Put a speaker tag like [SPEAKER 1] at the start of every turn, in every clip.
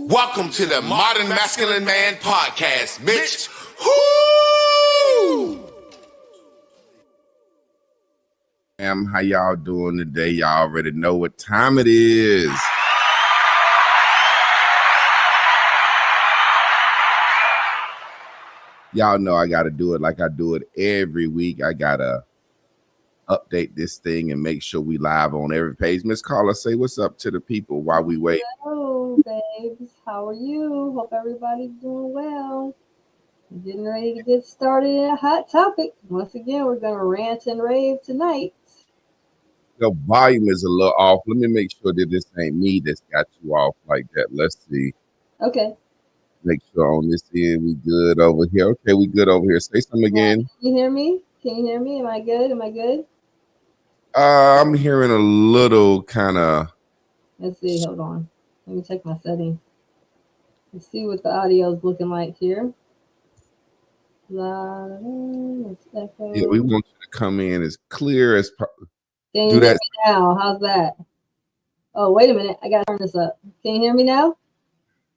[SPEAKER 1] Welcome to the Modern Masculine Man Podcast, Mitch. Woo!
[SPEAKER 2] How y'all doing today? Y'all already know what time it is. Y'all know I got to do it like I do it every week. I got to update this thing and make sure we live on every page. Miss Carla, say what's up to the people while we wait.
[SPEAKER 3] Hello, babes. How are you? Hope everybody's doing well. Getting ready to get started in a hot topic. Once again, we're going to rant and rave tonight.
[SPEAKER 2] The volume is a little off. Let me make sure that this ain't me that's got you off like that. Let's see.
[SPEAKER 3] Okay.
[SPEAKER 2] Make sure on this end we good over here. Okay, we good over here. Say something again.
[SPEAKER 3] Can you hear me? Can you hear me? Am I good? Am I good?
[SPEAKER 2] I'm hearing a little kind of.
[SPEAKER 3] Let's see. Hold on. Let me check my settings. Let's see what the audio is looking like here.
[SPEAKER 2] Yeah, we want you to come in as clear as possible.
[SPEAKER 3] Can you hear me now? How's that? Oh, wait a minute. I got to turn this up. Can you hear me now?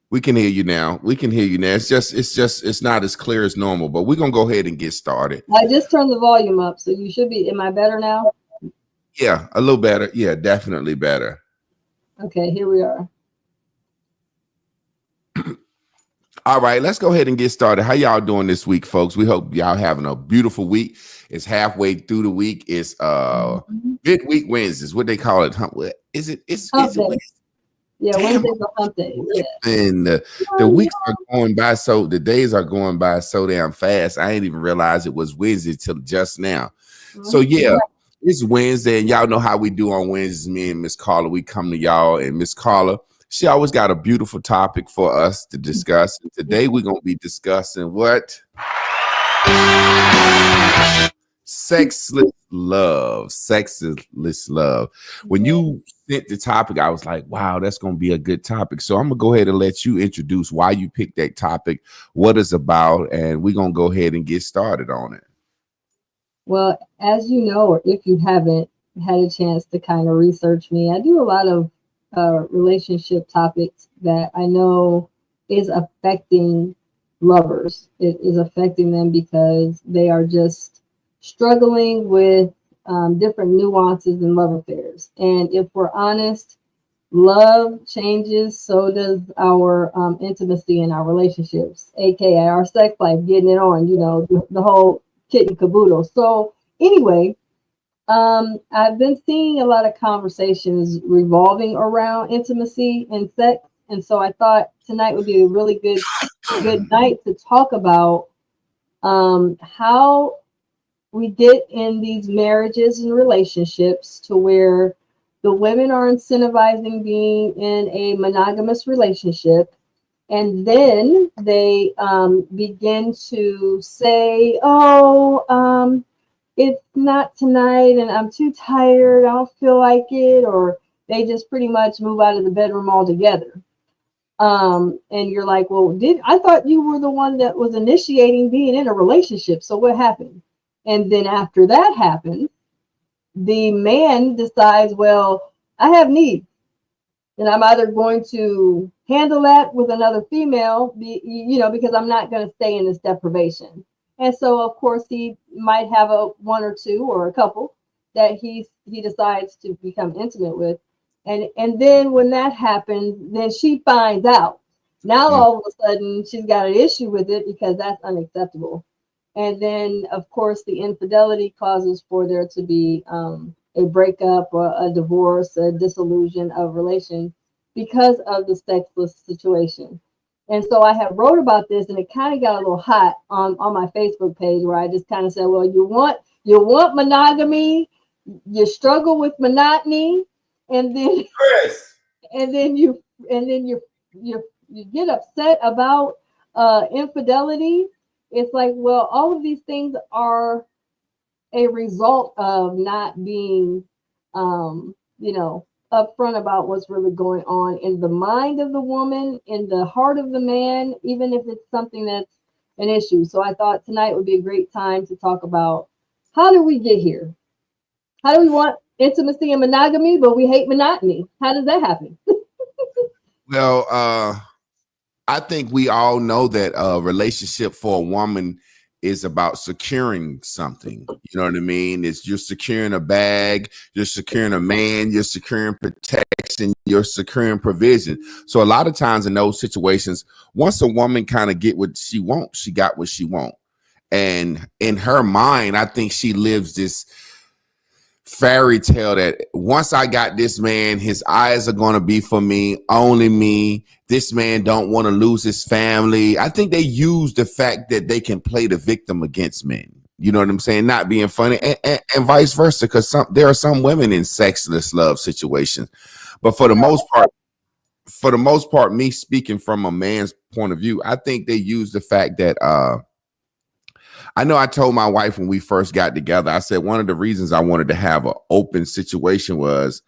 [SPEAKER 2] We can hear you now. It's not as clear as normal, but we're going to go ahead and get started.
[SPEAKER 3] I just turned the volume up, so you should be. Am I better now?
[SPEAKER 2] Yeah, a little better. Yeah, definitely better.
[SPEAKER 3] Okay, here we are.
[SPEAKER 2] All right, let's go ahead and get started. How y'all doing this week, folks? We hope y'all having a beautiful week. It's halfway through the week. It's midweek Wednesdays. What they call it? Is it? It's Wednesday.
[SPEAKER 3] Yeah, Wednesday's a hump day. Yeah.
[SPEAKER 2] And the weeks are going by, so the days are going by so damn fast. I ain't even realize it was Wednesday till just now. So yeah, it's Wednesday, and y'all know how we do on Wednesdays. Me and Miss Carla, we come to y'all, and Miss Carla, she always got a beautiful topic for us to discuss. And today we're gonna be discussing what? Sexless love. Sexless love. When you sent the topic, I was like, wow, that's going to be a good topic. So I'm going to go ahead and let you introduce why you picked that topic, what it's about, and we're going to go ahead and get started on it.
[SPEAKER 3] Well, as you know, or if you haven't had a chance to kind of research me, I do a lot of relationship topics that I know is affecting lovers. It is affecting them because they are just struggling with different nuances in love affairs. And if we're honest, love changes, so does our intimacy in our relationships, aka our sex life, getting it on, the whole kit and caboodle. So anyway, I've been seeing a lot of conversations revolving around intimacy and sex. And so I thought tonight would be a really good night to talk about how we get in these marriages and relationships to where the women are incentivizing being in a monogamous relationship. And then they begin to say, it's not tonight and I'm too tired, I don't feel like it. Or they just pretty much move out of the bedroom altogether. And you're like, well, I thought you were the one that was initiating being in a relationship. So what happened? And then after that happens, the man decides, well, I have needs. And I'm either going to handle that with another female, because I'm not going to stay in this deprivation. And so, of course, he might have one or two or a couple that he decides to become intimate with. And then when that happens, then she finds out. Now, all of a sudden, she's got an issue with it because that's unacceptable. And then, of course, the infidelity causes for there to be a breakup or a divorce, a dissolution of relation because of the sexless situation. And so I have wrote about this, and it kind of got a little hot on my Facebook page, where I just kind of said, well, you want monogamy, you struggle with monotony, and then you get upset about infidelity. It's like, well, all of these things are a result of not being, upfront about what's really going on in the mind of the woman, in the heart of the man, even if it's something that's an issue. So I thought tonight would be a great time to talk about, how do we get here? How do we want intimacy and monogamy, but we hate monotony. How does that happen?
[SPEAKER 2] Well, I think we all know that a relationship for a woman is about securing something. You know what I mean? It's you're securing a bag, you're securing a man, you're securing protection, you're securing provision. So a lot of times in those situations, once a woman kind of get what she wants, she got what she wants. And in her mind, I think she lives this fairy tale that once I got this man, his eyes are going to be for me, only me. This man don't want to lose his family. I think they use the fact that they can play the victim against men. You know what I'm saying? Not being funny, and vice versa, because there are some women in sexless love situations. But for the most part, me speaking from a man's point of view, I think they use the fact that I know I told my wife when we first got together, I said one of the reasons I wanted to have an open situation was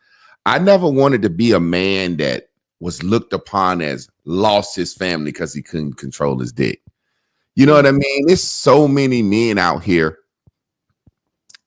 [SPEAKER 2] I never wanted to be a man that was looked upon as lost his family because he couldn't control his dick. You know what I mean? There's so many men out here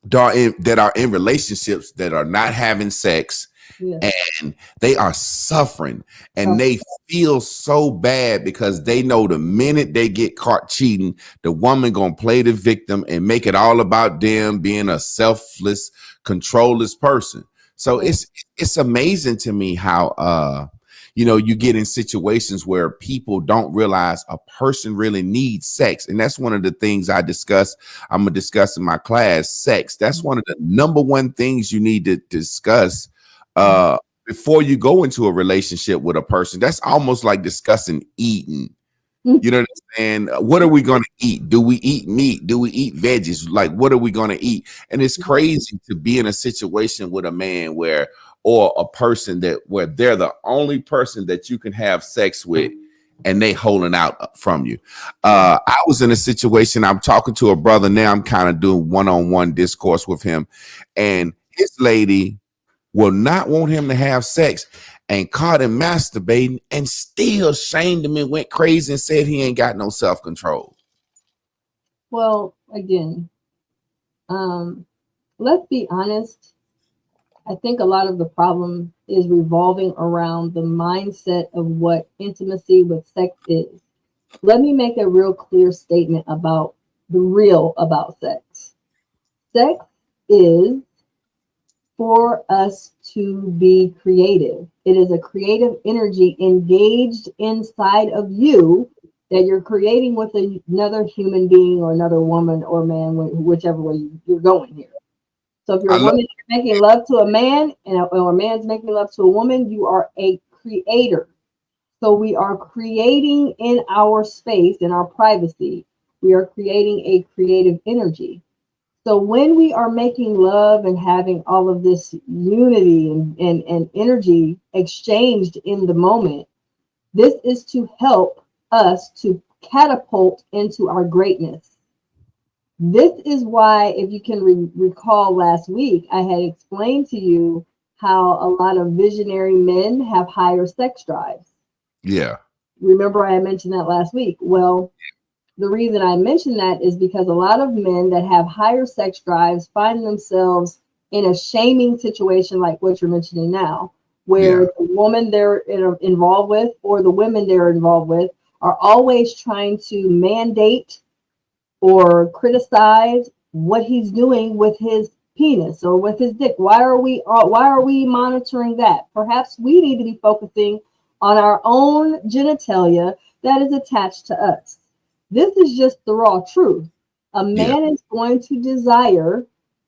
[SPEAKER 2] that are in relationships that are not having sex. Yeah. And they are suffering and they feel so bad because they know the minute they get caught cheating, the woman gonna play the victim and make it all about them being a selfless, controlless person. So it's amazing to me how you get in situations where people don't realize a person really needs sex. And that's one of the things I'm gonna discuss in my class, sex. That's one of the number one things you need to discuss before you go into a relationship with a person. That's almost like discussing eating. You know what I'm saying? What are we going to eat? Do we eat meat? Do we eat veggies? Like, what are we going to eat? And it's crazy to be in a situation with a man or a person where they're the only person that you can have sex with and they holding out from you. I was in a situation, I'm talking to a brother now, I'm kind of doing one-on-one discourse with him, and his lady will not want him to have sex and caught him masturbating and still shamed him and went crazy and said he ain't got no self-control.
[SPEAKER 3] Well, again, let's be honest. I think a lot of the problem is revolving around the mindset of what intimacy with sex is. Let me make a real clear statement about sex. Sex is for us to be creative. It is a creative energy engaged inside of you that you're creating with another human being or another woman or man, whichever way you're going here. So if you're a woman making love to a man or a man's making love to a woman, you are a creator. So we are creating in our space, in our privacy, we are creating a creative energy. So when we are making love and having all of this unity and energy exchanged in the moment, this is to help us to catapult into our greatness. This is why, if you can recall last week, I had explained to you how a lot of visionary men have higher sex drives.
[SPEAKER 2] Yeah.
[SPEAKER 3] Remember I mentioned that last week. Well, the reason I mention that is because a lot of men that have higher sex drives find themselves in a shaming situation like what you're mentioning now, where the woman they're involved with or the women they're involved with are always trying to mandate or criticize what he's doing with his penis or with his dick. Why are we monitoring that? Perhaps we need to be focusing on our own genitalia that is attached to us. This is just the raw truth. A man is going to desire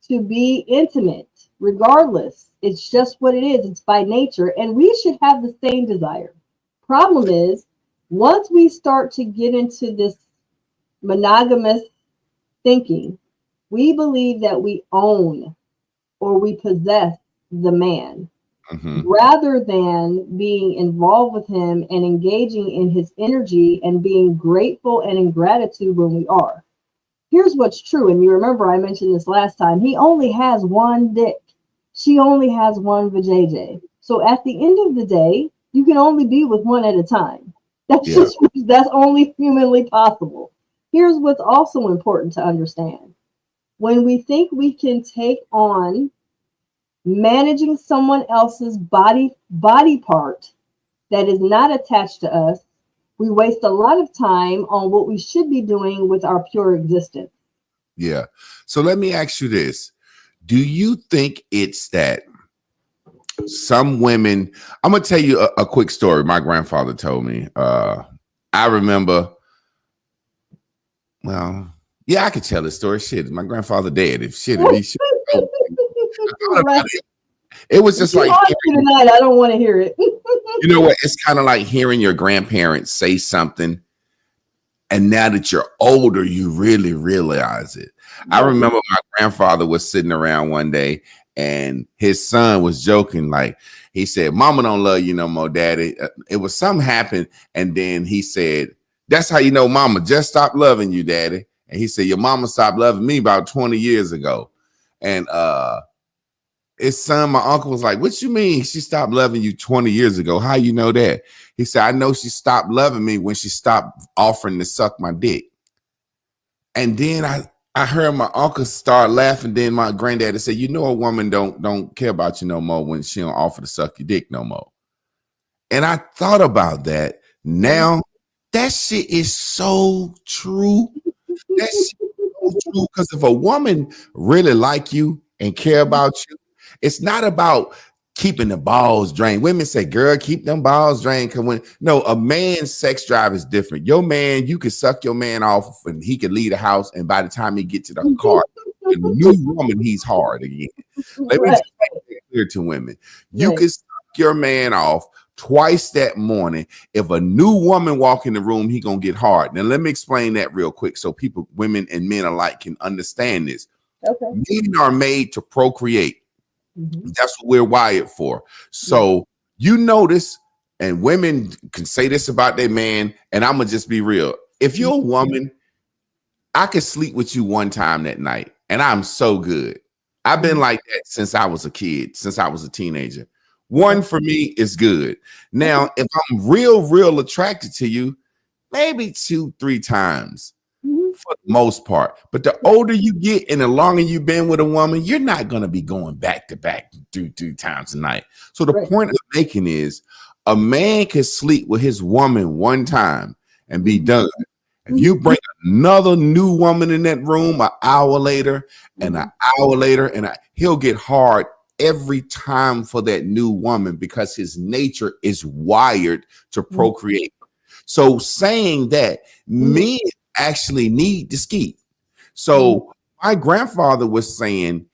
[SPEAKER 3] to be intimate, regardless. It's just what it is. It's by nature. And we should have the same desire. Problem is, once we start to get into this monogamous thinking, we believe that we own or we possess the man. Rather than being involved with him and engaging in his energy and being grateful and in gratitude when we are. Here's what's true. And you remember I mentioned this last time. He only has one dick. She only has one vajayjay. So at the end of the day, you can only be with one at a time. That's only humanly possible. Here's what's also important to understand. When we think we can take on managing someone else's body part that is not attached to us. We waste a lot of time on what we should be doing with our pure existence.
[SPEAKER 2] Yeah. So let me ask you this. Do you think it's that some women, I'm going to tell you a quick story my grandfather told me. I remember, well, yeah, I could tell the story. Shit, my grandfather dead. If shit, it was just like
[SPEAKER 3] tonight. I don't want to hear it.
[SPEAKER 2] You know what? It's kind of like hearing your grandparents say something, and now that you're older, you really realize it. I remember my grandfather was sitting around one day, and his son was joking. Like, he said, "Mama don't love you no more, Daddy." It was something happened, and then he said, "That's how you know Mama just stopped loving you, Daddy." And he said, "Your mama stopped loving me about 20 years ago." And his son, my uncle, was like, "What you mean she stopped loving you 20 years ago? How you know that?" He said, "I know she stopped loving me when she stopped offering to suck my dick." And then I heard my uncle start laughing. Then my granddaddy said, "You know, a woman don't care about you no more when she don't offer to suck your dick no more." And I thought about that. Now, that shit is so true. That shit is so true, because if a woman really like you and care about you, it's not about keeping the balls drained. Women say, "Girl, keep them balls drained." No, a man's sex drive is different. Your man, you can suck your man off and he can leave the house, and by the time he get to the car, a new woman, he's hard again. Let me just make it clear to women. You can suck your man off twice that morning. If a new woman walk in the room, he gonna get hard. Now let me explain that real quick so people, women and men alike, can understand this. Men are made to procreate. That's what we're wired for. So you notice, and women can say this about their man, and I'm gonna just be real. If you're a woman, I could sleep with you one time that night, and I'm so good. I've been like that since I was a kid, since I was a teenager. One for me is good. Now, if I'm real attracted to you, maybe 2-3 times for the most part. But the older you get and the longer you've been with a woman, you're not going to be going back to back 2 times a night. So the point I'm making is, a man can sleep with his woman one time and be done. If you bring another new woman in that room an hour later and an hour later, and he'll get hard every time for that new woman, because his nature is wired to procreate. So saying that, men actually need to ski. So my grandfather was saying,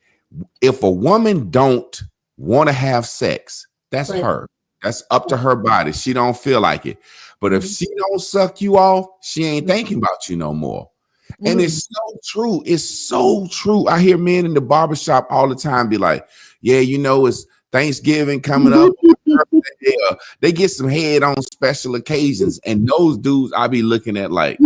[SPEAKER 2] if a woman don't want to have sex, that's her. That's up to her body. She don't feel like it. But if she don't suck you off, she ain't thinking about you no more. And it's so true. It's so true. I hear men in the barbershop all the time be like, "Yeah, you know, it's Thanksgiving coming up." They get some head on special occasions. And those dudes I be looking at like,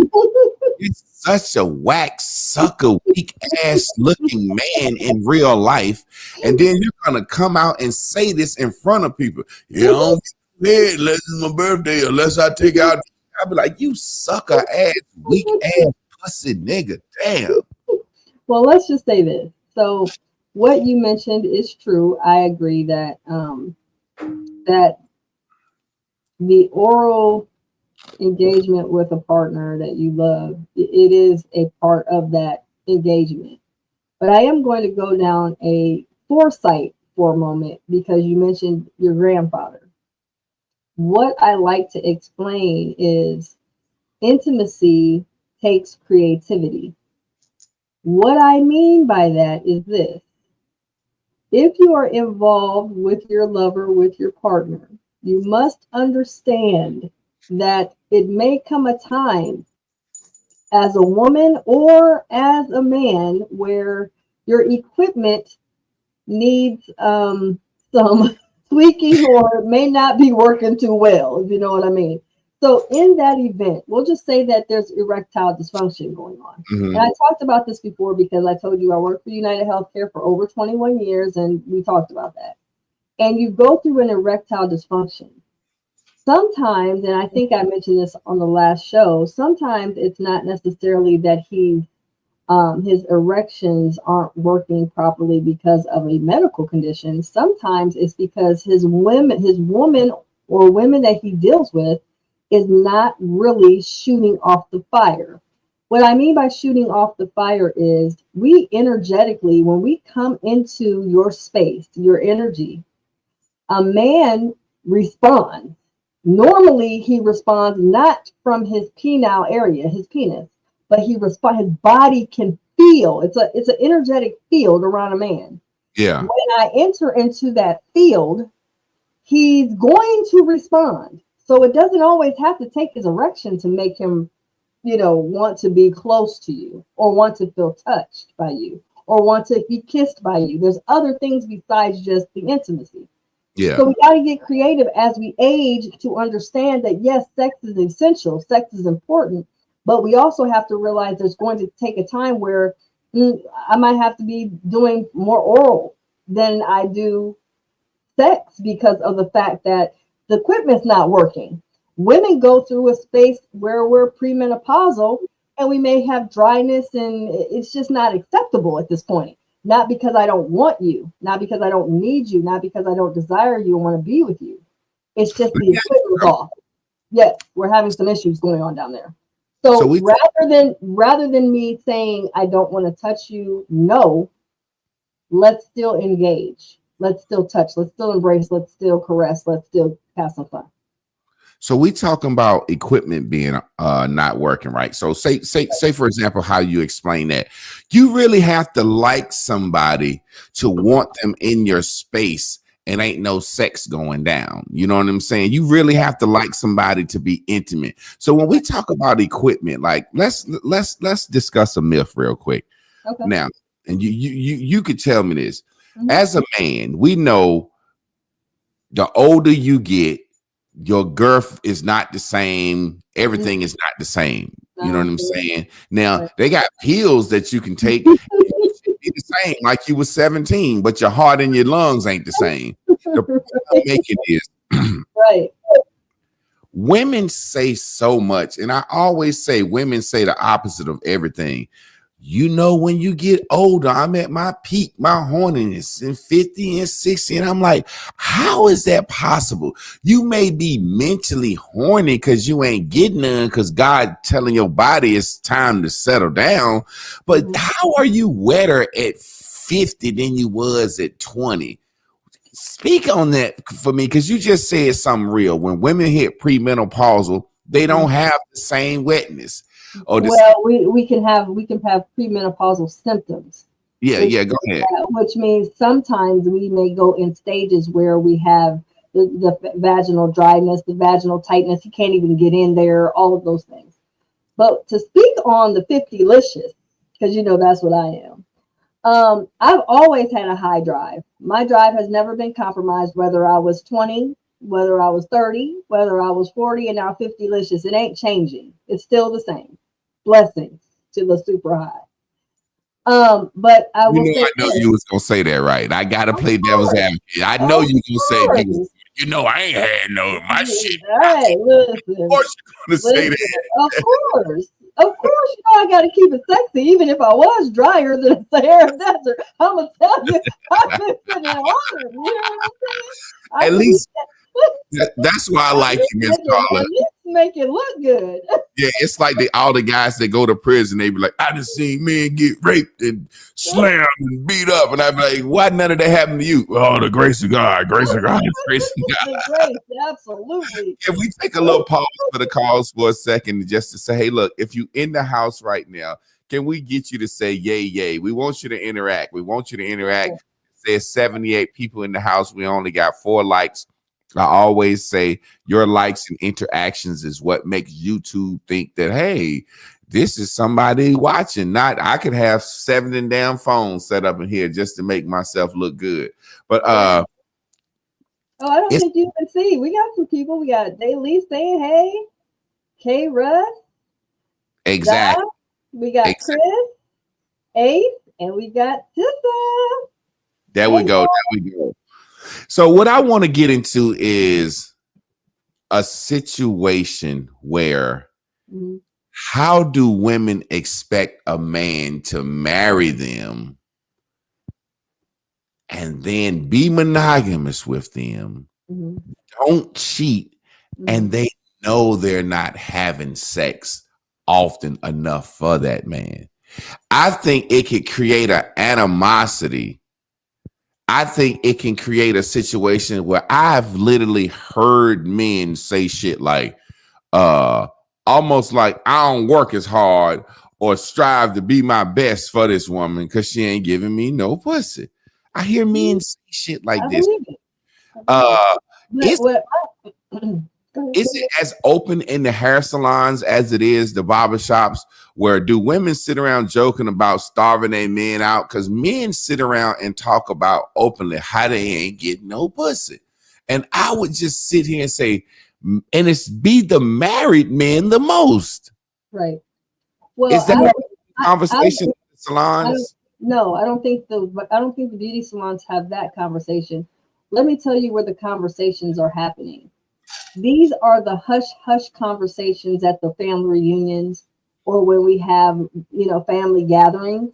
[SPEAKER 2] it's such a whack sucker, weak ass looking man in real life. And then you're gonna come out and say this in front of people. "Yeah, I don't get head unless it's my birthday, unless I take out." I'll be like, "You sucker ass, weak ass pussy nigga, damn."
[SPEAKER 3] Well, let's just say this. So what you mentioned is true. I agree that that the oral engagement with a partner that you love, it is a part of that engagement. But I am going to go down a foresight for a moment, because you mentioned your grandfather. What I like to explain is intimacy takes creativity. What I mean by that is this: if you are involved with your lover, with your partner, you must understand that it may come a time as a woman or as a man where your equipment needs some tweaking, or may not be working too well, if you know what I mean. So in that event, we'll just say that there's erectile dysfunction going on. And I talked about this before, because I told you I worked for United Healthcare for over 21 years, and we talked about that. And you go through an erectile dysfunction. Sometimes, and I think I mentioned this on the last show, sometimes it's not necessarily that he's his erections aren't working properly because of a medical condition. Sometimes it's because his woman or women that he deals with is not really shooting off the fire. What I mean by shooting off the fire is we energetically, when we come into your space, your energy, a man responds. Normally, he responds not from his penile area, his penis, but he responds. His body can feel. It's an energetic field around a man.
[SPEAKER 2] Yeah.
[SPEAKER 3] When I enter into that field, he's going to respond. So it doesn't always have to take his erection to make him, want to be close to you or want to feel touched by you or want to be kissed by you. There's other things besides just the intimacy.
[SPEAKER 2] Yeah.
[SPEAKER 3] So we got to get creative as we age to understand that, yes, sex is essential. Sex is important. But we also have to realize there's going to take a time where I might have to be doing more oral than I do sex because of the fact that the equipment's not working. Women go through a space where we're premenopausal and we may have dryness and it's just not acceptable at this point. Not because I don't want you, not because I don't need you, not because I don't desire you and want to be with you. It's just the equipment's off. Yes, we're having some issues going on down there. So rather than me saying I don't want to touch you, no, let's still engage. Let's still touch. Let's still embrace. Let's still caress. Let's still have some fun.
[SPEAKER 2] So we talking about equipment being not working, right? So say for example, how you explain that. You really have to like somebody to want them in your space and ain't no sex going down. You know what I'm saying? You really have to like somebody to be intimate. So when we talk about equipment, like let's discuss a myth real quick.
[SPEAKER 3] Okay.
[SPEAKER 2] Now, and you could tell me this.
[SPEAKER 3] Mm-hmm.
[SPEAKER 2] As a man, we know the older you get, your girth is not the same. Everything is not the same. You know what I'm saying? Now they got pills that you can take. Be the same like you was 17, but your heart and your lungs ain't the same. The point I'm making is
[SPEAKER 3] right.
[SPEAKER 2] Women say so much, and I always say women say the opposite of everything. When you get older, I'm at my peak, my horniness in 50 and 60. And I'm like, how is that possible? You may be mentally horny because you ain't getting none because God telling your body it's time to settle down. But how are you wetter at 50 than you was at 20? Speak on that for me, because you just said something real. When women hit premenopausal, they don't have the same wetness.
[SPEAKER 3] We can have premenopausal symptoms.
[SPEAKER 2] Yeah, go ahead.
[SPEAKER 3] Which means sometimes we may go in stages where we have the vaginal dryness, the vaginal tightness. You can't even get in there, all of those things. But to speak on the 50-licious, because that's what I am. I've always had a high drive. My drive has never been compromised, whether I was 20, whether I was 30, whether I was 40, and now 50-licious. It ain't changing. It's still the same. Blessings to the super high. But I will
[SPEAKER 2] I know you was gonna say that, right? I gotta play devil's advocate. I know you gonna say, I ain't had no my shit.
[SPEAKER 3] Hey, listen.
[SPEAKER 2] Of course you're gonna say that.
[SPEAKER 3] Of course, I got to keep it sexy, even if I was drier than a Sahara desert. I'm gonna tell you, I've been sitting in water. You know what I'm saying?
[SPEAKER 2] At least that's why I like you, Miss Carla.
[SPEAKER 3] Make it look good.
[SPEAKER 2] Yeah, it's like all the guys that go to prison, they be like, I just seen men get raped and slammed and beat up, and I be like, why none of that happened to you? Oh, the grace of God, grace of God, grace of God.
[SPEAKER 3] Grace, absolutely.
[SPEAKER 2] If we take a little pause for the calls for a second, just to say, hey, look, if you in the house right now, can we get you to say yay, yay? We want you to interact. We want you to interact. There's 78 people in the house. We only got 4 likes. I always say your likes and interactions is what makes YouTube think that, hey, this is somebody watching. Not I could have 7 damn phones set up in here just to make myself look good. But
[SPEAKER 3] I don't think you can see. We got some people. We got Dayley saying hey, K Russ.
[SPEAKER 2] Exactly.
[SPEAKER 3] Doc, we got Chris, Ace, and we got Tissa.
[SPEAKER 2] There we go. There we go. So what I want to get into is a situation where how do women expect a man to marry them and then be monogamous with them, don't cheat, and they know they're not having sex often enough for that man? I think it could create an animosity. I think it can create a situation where I've literally heard men say shit like, almost like, I don't work as hard or strive to be my best for this woman because she ain't giving me no pussy. I hear men say shit like this. Is it as open in the hair salons as it is the barbershops? Where do women sit around joking about starving their men out? Because men sit around and talk about openly how they ain't getting no pussy. And I would just sit here and say, and it's be the married men the most.
[SPEAKER 3] Right. Well,
[SPEAKER 2] is that a conversation in the salons?
[SPEAKER 3] No, I don't think the beauty salons have that conversation. Let me tell you where the conversations are happening. These are the hush-hush conversations at the family reunions or when we have, family gatherings.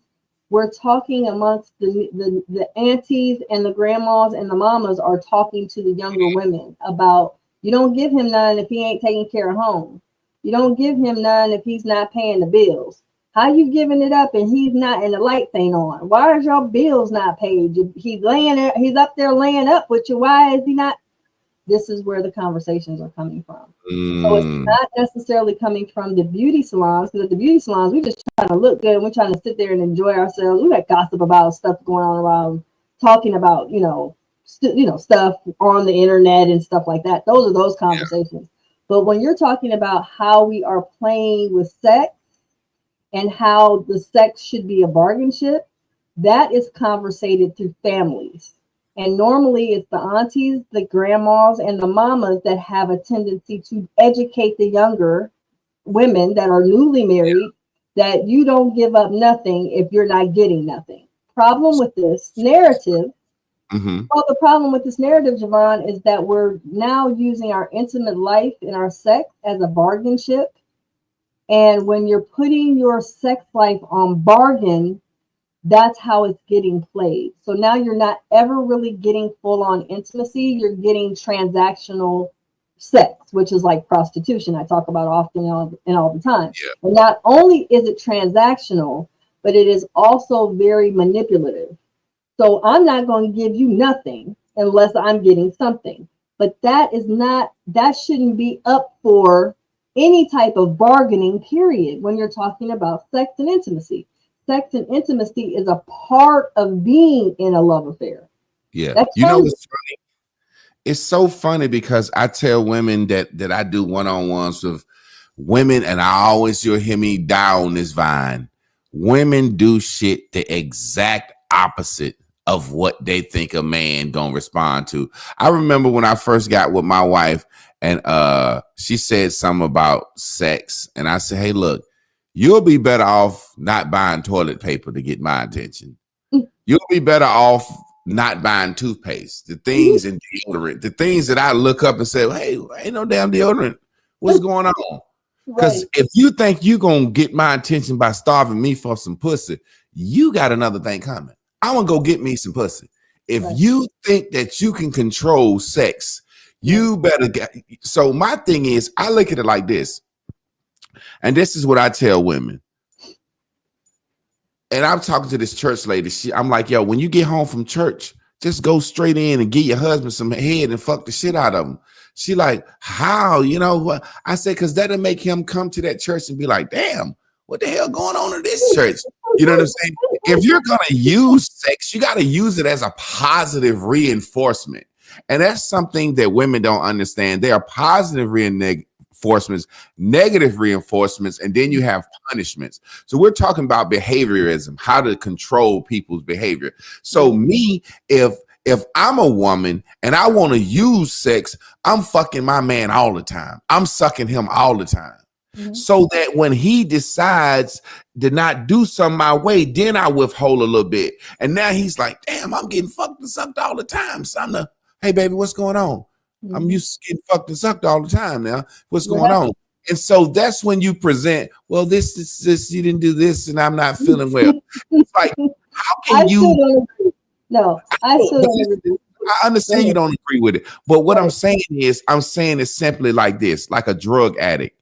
[SPEAKER 3] We're talking amongst the aunties and the grandmas and the mamas are talking to the younger women about, you don't give him none if he ain't taking care of home. You don't give him none if he's not paying the bills. How you giving it up and he's not, and the lights ain't on? Why is your bills not paid? He's up there laying up with you. Why is he not? This is where the conversations are coming from. So it's not necessarily coming from the beauty salons, because at the beauty salons, we're just trying to look good and we're trying to sit there and enjoy ourselves. We got gossip about stuff going on around, talking about, stuff on the internet and stuff like that. Those are those conversations. Yeah. But when you're talking about how we are playing with sex and how the sex should be a bargain ship, that is conversated through families. And normally it's the aunties, the grandmas, and the mamas that have a tendency to educate the younger women that are newly married that you don't give up nothing if you're not getting nothing. Problem with this narrative, well, the problem with this narrative, Javon, is that we're now using our intimate life and our sex as a bargain ship. And when you're putting your sex life on bargain, that's how it's getting played. So now you're not ever really getting full on intimacy. You're getting transactional sex, which is like prostitution. I talk about often and all the time. Yeah. And not only is it transactional, but it is also very manipulative. So I'm not going to give you nothing unless I'm getting something. But that shouldn't be up for any type of bargaining, period, when you're talking about sex and intimacy. Sex and intimacy is a part of being in a love affair.
[SPEAKER 2] Yeah. What's funny? It's so funny because I tell women that I do one-on-ones with women, and you'll hear me die on this vine. Women do shit the exact opposite of what they think a man gonna respond to. I remember when I first got with my wife and she said something about sex, and I said, hey, look, you'll be better off not buying toilet paper to get my attention. You'll be better off not buying toothpaste, the things and deodorant, the things that I look up and say, well, hey, ain't no damn deodorant. What's going on? Because if you think you're going to get my attention by starving me for some pussy, you got another thing coming. I'm going to go get me some pussy. If you think that you can control sex, you better get. So my thing is, I look at it like this. And this is what I tell women. And I'm talking to this church lady. I'm like, yo, when you get home from church, just go straight in and give your husband some head and fuck the shit out of him. She like, how? You know what? I said, because that'll make him come to that church and be like, damn, what the hell going on in this church? You know what I'm saying? If you're going to use sex, you got to use it as a positive reinforcement. And that's something that women don't understand. There are positive reinforcements, negative reinforcements, and then you have punishments. So we're talking about behaviorism, how to control people's behavior. So me, if I'm a woman and I want to use sex, I'm fucking my man all the time. I'm sucking him all the time. So that when he decides to not do something my way, then I withhold a little bit. And now he's like, damn, I'm getting fucked and sucked all the time. So hey, baby, what's going on? I'm used to getting fucked and sucked all the time now. What's going on? And so that's when you present, well, this, you didn't do this, and I'm not feeling well. It's like, how can you?
[SPEAKER 3] I still don't agree.
[SPEAKER 2] I understand you don't agree with it, but what I'm saying is simply like this, like a drug addict.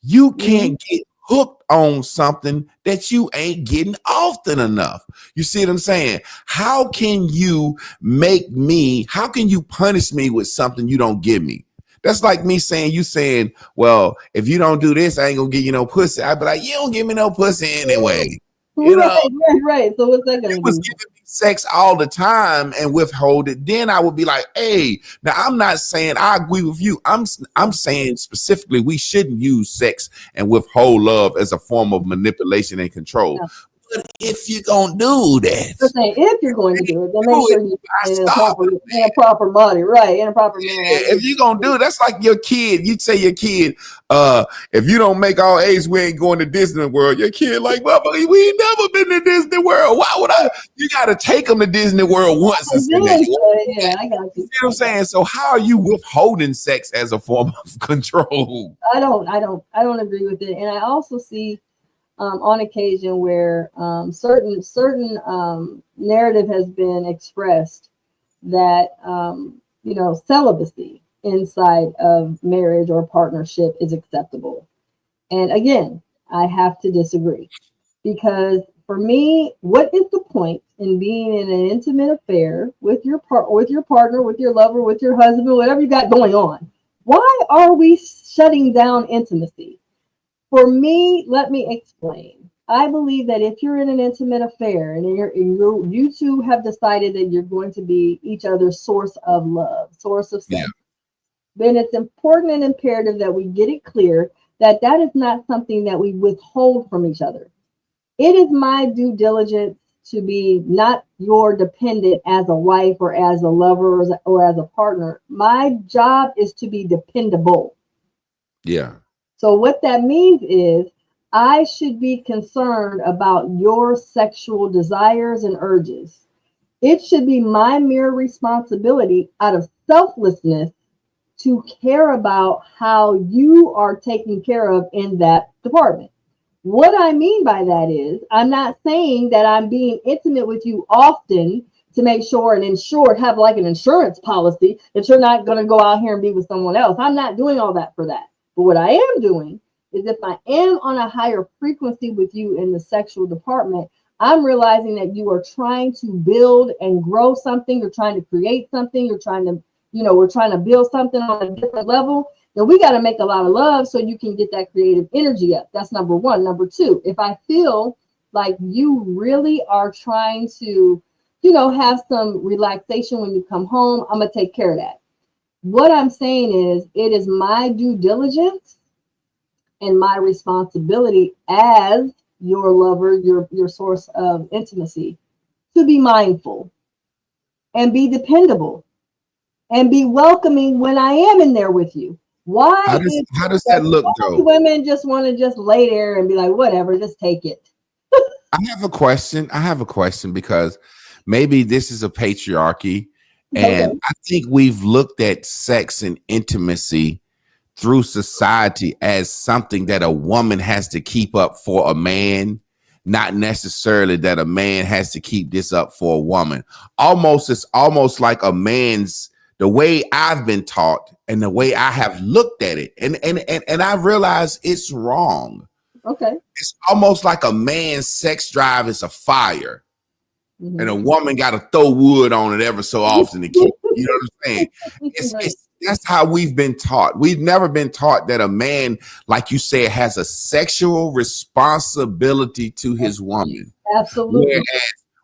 [SPEAKER 2] You can't get hooked on something that you ain't getting often enough. You see what I'm saying? How can you punish me with something you don't give me? That's like me saying, well, if you don't do this, I ain't gonna give you no pussy. I'd be like, you don't give me no pussy anyway. You know?
[SPEAKER 3] Right. So what's that gonna do?
[SPEAKER 2] Giving me sex all the time and withhold it. Then I would be like, hey, now I'm not saying I agree with you. I'm saying specifically we shouldn't use sex and withhold love as a form of manipulation and control. Yeah. But if you're gonna do that,
[SPEAKER 3] if you're going to do it, then make sure you in a proper body, right? In a proper manner.
[SPEAKER 2] If you're gonna do it, that's like your kid. You'd say your kid, if you don't make all A's, we ain't going to Disney World. Your kid like, well, we ain't never been to Disney World. Why would I? You got to take them to Disney World once.
[SPEAKER 3] Yeah, I got you.
[SPEAKER 2] You know what I'm saying? So how are you withholding sex as a form of control?
[SPEAKER 3] I don't agree with it, and I also see. On occasion where certain narrative has been expressed that celibacy inside of marriage or partnership is acceptable, and again, I have to disagree, because for me, what is the point in being in an intimate affair with your partner, with your lover, with your husband, whatever you got going on? Why are we shutting down intimacy? For me, let me explain. I believe that if you're in an intimate affair and you two have decided that you're going to be each other's source of love, source of sex, then it's important and imperative that we get it clear that that is not something that we withhold from each other. It is my due diligence to be not your dependent as a wife or as a lover or as a partner. My job is to be dependable.
[SPEAKER 2] Yeah.
[SPEAKER 3] So what that means is I should be concerned about your sexual desires and urges. It should be my mere responsibility out of selflessness to care about how you are taken care of in that department. What I mean by that is I'm not saying that I'm being intimate with you often to make sure and have like an insurance policy that you're not going to go out here and be with someone else. I'm not doing all that for that. But what I am doing is if I am on a higher frequency with you in the sexual department, I'm realizing that you are trying to build and grow something. You're trying to create something. You're trying to, we're trying to build something on a different level. Then we got to make a lot of love so you can get that creative energy up. That's number one. Number two, if I feel like you really are trying to, have some relaxation when you come home, I'm going to take care of that. What I'm saying is it is my due diligence and my responsibility as your lover, your source of intimacy, to be mindful and be dependable and be welcoming when I am in there with you. Why?
[SPEAKER 2] How does that look, though?
[SPEAKER 3] Women just want to just lay there and be like, whatever, just take it.
[SPEAKER 2] I have a question because maybe this is a patriarchy. And I think we've looked at sex and intimacy through society as something that a woman has to keep up for a man, not necessarily that a man has to keep this up for a woman. It's almost like a man's, the way I've been taught and the way I have looked at it. And I realize it's wrong.
[SPEAKER 3] Okay.
[SPEAKER 2] It's almost like a man's sex drive is a fire. Mm-hmm. And a woman got to throw wood on it ever so often to keep, you know what I'm saying? That's how we've been taught. We've never been taught that a man, like you said, has a sexual responsibility to his woman.
[SPEAKER 3] Absolutely.
[SPEAKER 2] Whereas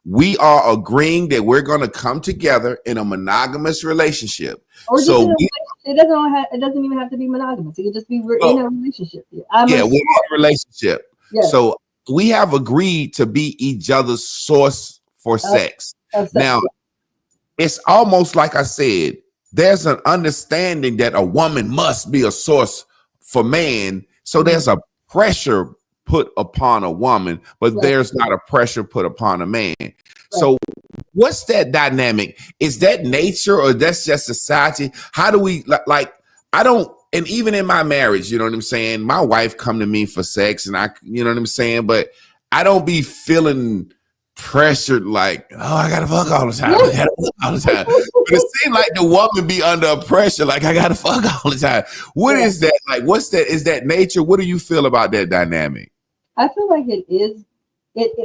[SPEAKER 2] we are agreeing that we're going to come together in a monogamous relationship.
[SPEAKER 3] Or it doesn't even have to be monogamous. It could just be in a relationship. We're in a relationship.
[SPEAKER 2] Yes. So we have agreed to be each other's source for sex. Now, it's almost like I said, there's an understanding that a woman must be a source for man. So there's a pressure put upon a woman, but there's not a pressure put upon a man. Right. So what's that dynamic? Is that nature or that's just society? How do we like, I don't and even in my marriage, you know what I'm saying? My wife come to me for sex and you know what I'm saying? But I don't be feeling pressured like, oh, I gotta fuck all the time. I gotta fuck all the time. But it seems like the woman be under pressure, like I gotta fuck all the time. What is that? Like, what's that? Is that nature? What do you feel about that dynamic?
[SPEAKER 3] I feel like it is.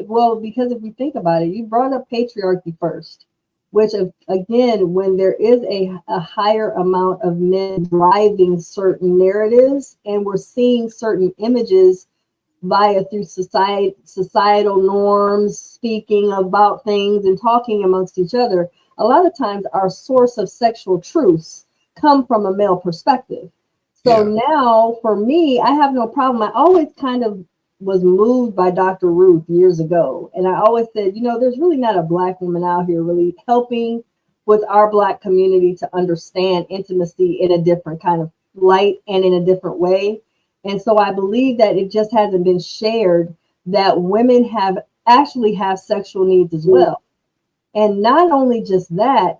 [SPEAKER 3] Well, because if we think about it, you brought up patriarchy first, which again, when there is a higher amount of men driving certain narratives, and we're seeing certain images through societal norms, speaking about things and talking amongst each other, a lot of times our source of sexual truths come from a male perspective. So now for me, I have no problem. I always kind of was moved by Dr. Ruth years ago. And I always said, there's really not a Black woman out here really helping with our Black community to understand intimacy in a different kind of light and in a different way. And so I believe that it just hasn't been shared that women actually have sexual needs as well. And not only just that,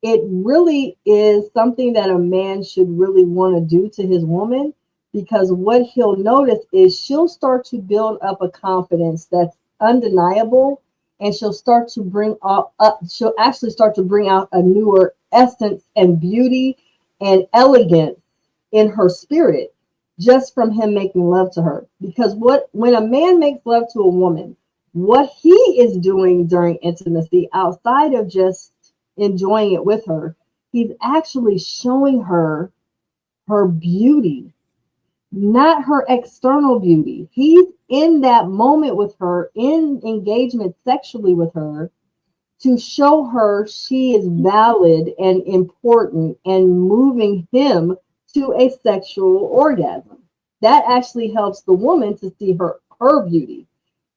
[SPEAKER 3] it really is something that a man should really want to do to his woman, because what he'll notice is she'll start to build up a confidence that's undeniable, and she'll start to she'll actually start to bring out a newer essence and beauty and elegance in her spirit just from him making love to her. Because when a man makes love to a woman, what he is doing during intimacy outside of just enjoying it with her, he's actually showing her her beauty, not her external beauty. He's in that moment with her, in engagement sexually with her, to show her she is valid and important and moving him to a sexual orgasm. That actually helps the woman to see her beauty.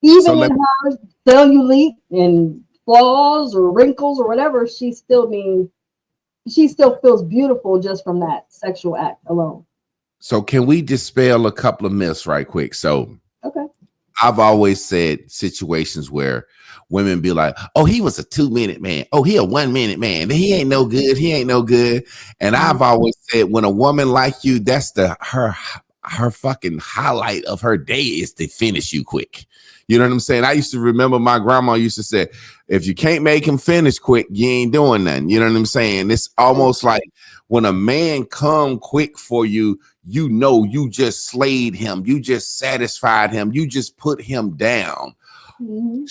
[SPEAKER 3] Even in her cellulite and flaws or wrinkles or whatever, she still feels beautiful just from that sexual act alone.
[SPEAKER 2] So can we dispel a couple of myths right quick? So
[SPEAKER 3] okay,
[SPEAKER 2] I've always said situations where women be like, oh, he was a 2-minute man. Oh, he a 1-minute man. He ain't no good. He ain't no good. And I've always said, when a woman like you, that's her fucking highlight of her day is to finish you quick. You know what I'm saying? I used to remember my grandma used to say, if you can't make him finish quick, you ain't doing nothing. You know what I'm saying? It's almost like when a man come quick for you, you just slayed him. You just satisfied him. You just put him down. Mm-hmm.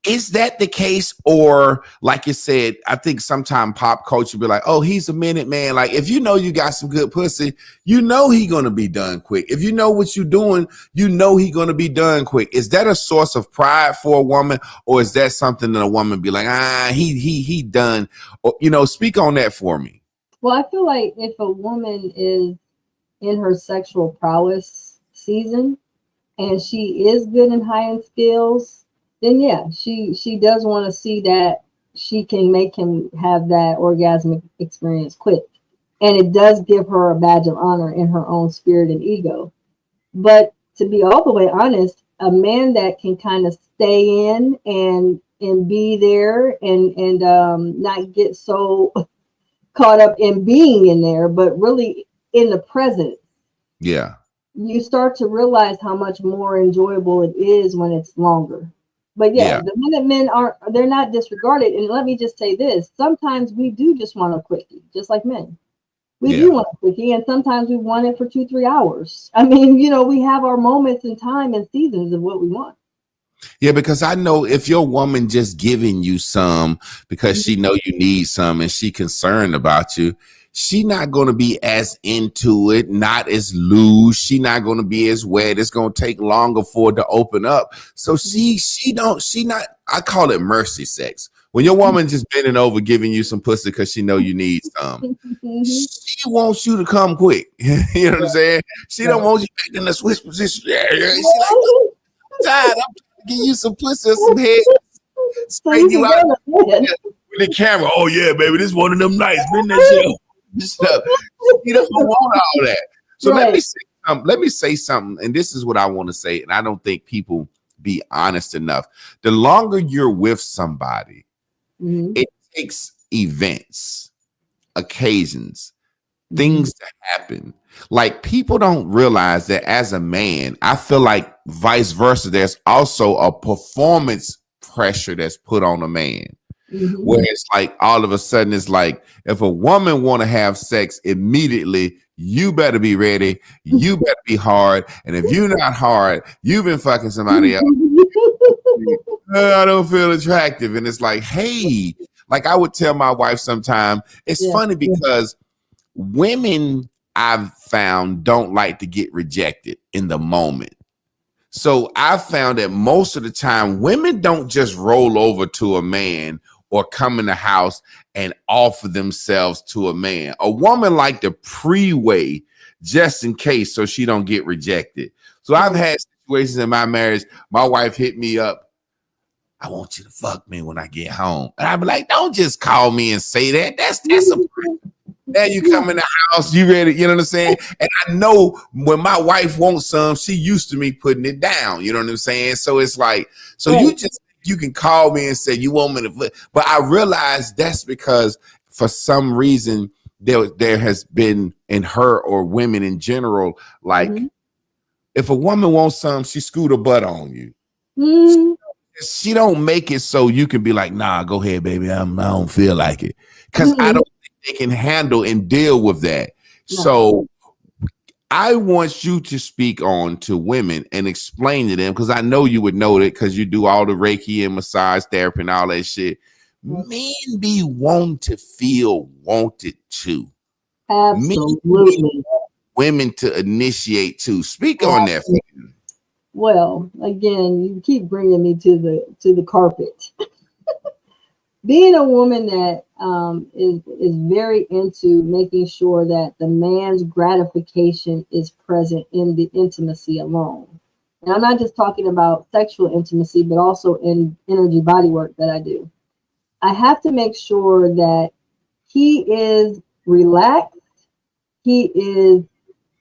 [SPEAKER 2] Is that the case? Or like you said, I think sometimes pop culture be like, oh, he's a minute man. Like if you got some good pussy, he going to be done quick. If you know what you're doing, he going to be done quick. Is that a source of pride for a woman? Or is that something that a woman be like, he done? Or, speak on that for me.
[SPEAKER 3] Well, I feel like if a woman is in her sexual prowess season and she is good in high-end skills, then yeah, she does want to see that she can make him have that orgasmic experience quick. And it does give her a badge of honor in her own spirit and ego. But to be all the way honest, a man that can kind of stay in and be there and not get so caught up in being in there, but really in the present.
[SPEAKER 2] Yeah.
[SPEAKER 3] You start to realize how much more enjoyable it is when it's longer. But the minute men they're not disregarded. And let me just say this, sometimes we do just want a quickie, just like men. We do want a quickie, and sometimes we want it for 2-3 hours. I mean, we have our moments in time and seasons of what we want.
[SPEAKER 2] Yeah, because I know if your woman just giving you some because she know you need some and she concerned about you, she not going to be as into it, not as loose. She not going to be as wet. It's going to take longer for it to open up. So I call it mercy sex. When your woman just bending over, giving you some pussy because she know you need some, she wants you to come quick. You know what I'm saying? She don't want you back in the switch position. She like, I'm tired. I'm trying to give you some pussy or some head. Straighten you out with the camera. Oh yeah, baby, this one of them nights. Been that shit. You don't want all that. So let me say something, and this is what I want to say, and I don't think people be honest enough. The longer you're with somebody, it takes events, occasions, things that happen. Like, people don't realize that as a man, I feel like vice versa, there's also a performance pressure that's put on a man. Where it's like all of a sudden it's like, if a woman want to have sex immediately, you better be ready, you better be hard, and if you're not hard, you've been fucking somebody else. I don't feel attractive. And it's like, hey, like I would tell my wife sometime, it's funny because women, I've found, don't like to get rejected in the moment. So I've found that most of the time women don't just roll over to a man or come in the house and offer themselves to a man. A woman like to pre-weigh just in case so she don't get rejected. So I've had situations in my marriage, my wife hit me up, I want you to fuck me when I get home. And I'd be like, don't just call me and say that. That's a now you come in the house, you ready, you know what I'm saying? And I know when my wife wants some, she used to me putting it down, you know what I'm saying? So it's like, so you can call me and say you want me to, but I realize that's because for some reason there has been in her or women in general, like if a woman wants some, she scoot her butt on you. She don't make it so you can be like, nah, go ahead, baby. I don't feel like it. Because I don't think they can handle and deal with that. No. So I want you to speak on to women and explain to them, because I know you would know that because you do all the Reiki and massage therapy and all that shit. Men be wanting to feel wanted too.
[SPEAKER 3] Absolutely.
[SPEAKER 2] Women to initiate too. Speak on that.
[SPEAKER 3] Well, again, you keep bringing me to the carpet. Being a woman that is very into making sure that the man's gratification is present in the intimacy alone. And I'm not just talking about sexual intimacy, but also in energy body work that I do. I have to make sure that he is relaxed, he is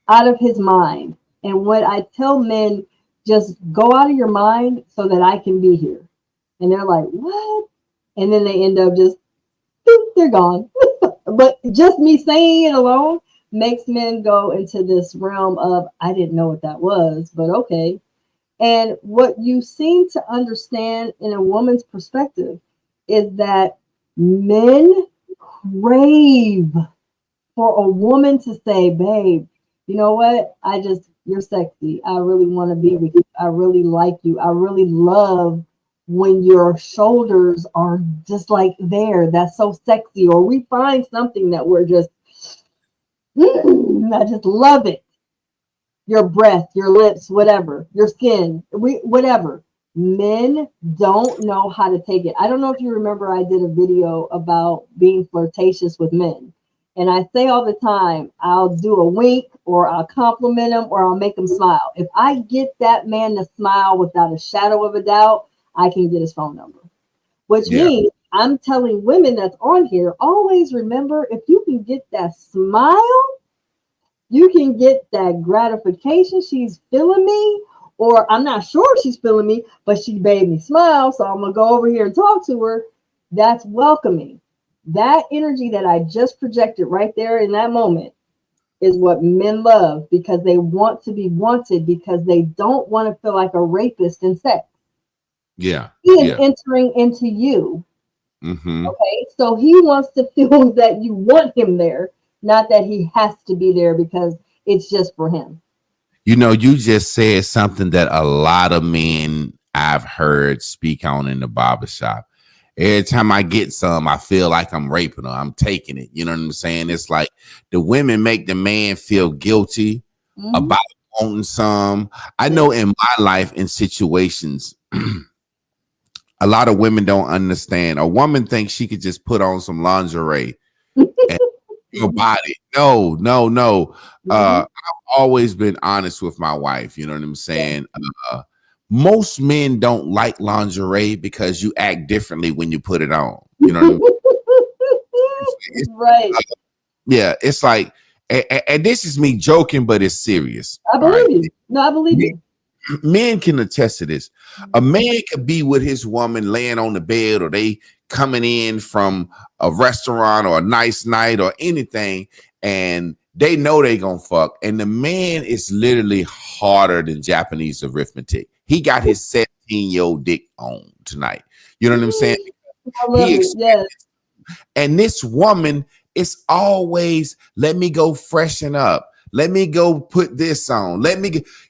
[SPEAKER 3] out of his mind. And what I tell men, just go out of your mind so that I can be here. And they're like, what? And then they end up just, they're gone. But just me saying it alone makes men go into this realm of, I didn't know what that was, but okay. And what you seem to understand in a woman's perspective is that men crave for a woman to say, babe, you know what? You're sexy. I really want to be with you. I really like you. I really love when your shoulders are just like there. That's so sexy. Or we find something that we're just, I just love it. Your breath, your lips, whatever, your skin, whatever. Men don't know how to take it. I don't know if you remember, I did a video about being flirtatious with men. And I say all the time, I'll do a wink or I'll compliment him or I'll make him smile. If I get that man to smile without a shadow of a doubt, I can get his phone number. Which means I'm telling women that's on here, always remember, if you can get that smile, you can get that gratification. She's feeling me, or I'm not sure she's feeling me, but she made me smile, so I'm going to go over here and talk to her. That's welcoming. That energy that I just projected right there in that moment is what men love, because they want to be wanted, because they don't want to feel like a rapist in sex.
[SPEAKER 2] Yeah.
[SPEAKER 3] He is entering into you. Okay. So he wants to feel that you want him there, not that he has to be there because it's just for him.
[SPEAKER 2] You know, you just said something that a lot of men I've heard speak on in the barbershop. Every time I get some, I feel like I'm raping her. I'm taking it. You know what I'm saying? It's like the women make the man feel guilty about wanting some. I know in my life, in situations, a lot of women don't understand. A woman thinks she could just put on some lingerie and your body. No. I've always been honest with my wife. You know what I'm saying? Most men don't like lingerie because you act differently when you put it on. You know what I mean?
[SPEAKER 3] Right.
[SPEAKER 2] Yeah, it's like, and this is me joking, but it's serious.
[SPEAKER 3] I believe you. No, I believe you.
[SPEAKER 2] Men can attest to this. A man could be with his woman laying on the bed, or they coming in from a restaurant or a nice night or anything, and They know they gonna fuck, and the man is literally harder than Japanese arithmetic. He got his 17-year-old dick on tonight. You know what I'm saying?
[SPEAKER 3] I love it. Yes.
[SPEAKER 2] And this woman is always, let me go freshen up. Let me go put this on.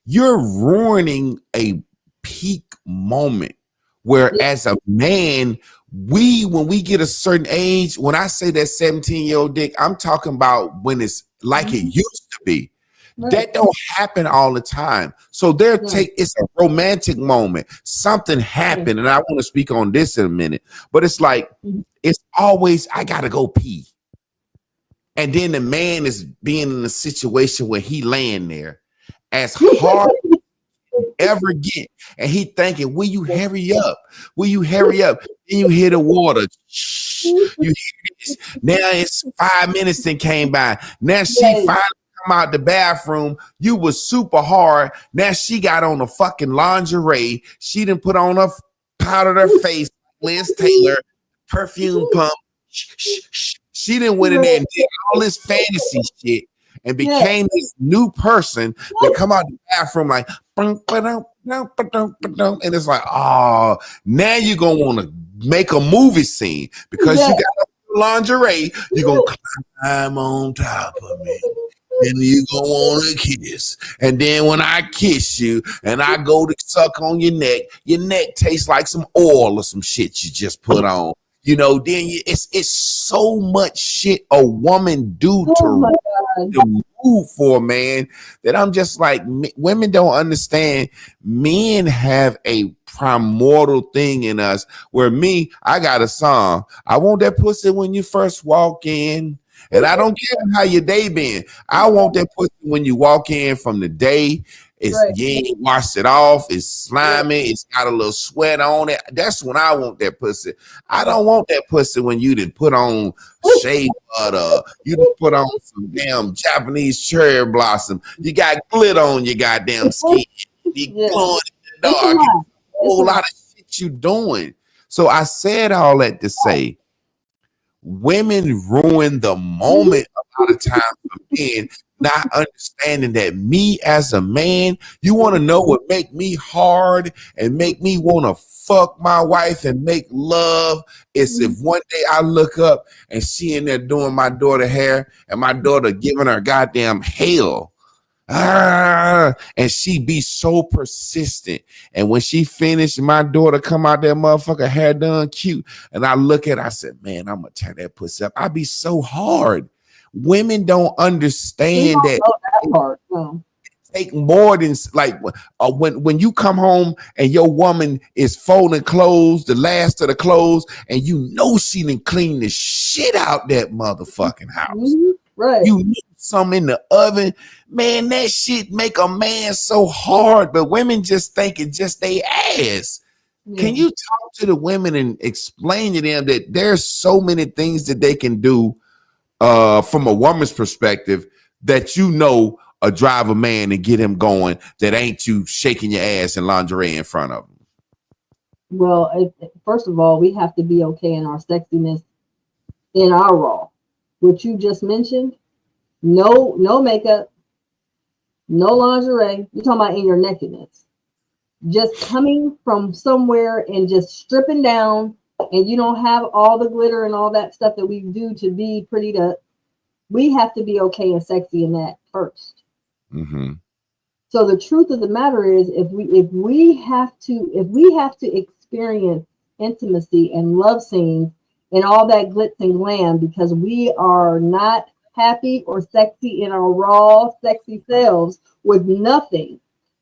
[SPEAKER 2] You're ruining a peak moment where as a man, when we get a certain age, when I say that 17-year-old dick, I'm talking about when it's like it used to be. Right. That don't happen all the time. So it's a romantic moment. Something happened, and I want to speak on this in a minute. But it's like it's always I gotta go pee, and then the man is being in a situation where he laying there as hard as you ever get, and he thinking, "Will you hurry up? Will you hurry up?" Then you hear the water. You hear this. Now it's 5 minutes and came by. Now she finally come out the bathroom. You was super hard. Now she got on the fucking lingerie. She didn't put on her powdered her face, Liz Taylor, perfume pump. She didn't went in there and did all this fantasy shit and became this new person that come out the bathroom like, and it's like, oh, now you're gonna want to make a movie scene because you got lingerie. You're gonna climb on top of me. And you gonna want to kiss, and then when I kiss you, and I go to suck on your neck tastes like some oil or some shit you just put on. You know, then it's so much shit a woman do to move for a man that I'm just like, women don't understand. Men have a primordial thing in us where I got a song. I want that pussy when you first walk in. And I don't care how your day been. I want that pussy when you walk in from the day. You ain't washed it off. It's slimy. It's got a little sweat on it. That's when I want that pussy. I don't want that pussy when you didn't put on shea butter. You didn't put on some damn Japanese cherry blossom. You got glitter on your goddamn skin. You glowing in the dark. A whole lot of shit you doing. So I said all that to say, women ruin the moment a lot of times for men, not understanding that me as a man, you want to know what make me hard and make me want to fuck my wife and make love is if one day I look up and she in there doing my daughter hair and my daughter giving her goddamn hell. And she be so persistent. And when she finished, my daughter come out that motherfucker hair done cute. And I look at her, I said, man, I'm going to tear that pussy up. I be so hard. Women don't understand that part. No. Take more than like when you come home and your woman is folding clothes, the last of the clothes, and you know she done clean the shit out that motherfucking house. Right. You need some in the oven. Man, that shit make a man so hard, but women just think it's just they ass. Can you talk to the women and explain to them that there's so many things that they can do from a woman's perspective that drive a man and get him going that ain't you shaking your ass in lingerie in front of him?
[SPEAKER 3] Well, first of all, we have to be okay in our sexiness, in our raw. What you just mentioned, no makeup, no lingerie. You're talking about in your nakedness. Just coming from somewhere and just stripping down, and you don't have all the glitter and all that stuff that we do to be prettied up. We have to be okay and sexy in that first. Mm-hmm. So the truth of the matter is, if we have to experience intimacy and love scenes and all that glitz and glam because we are not happy or sexy in our raw, sexy selves with nothing,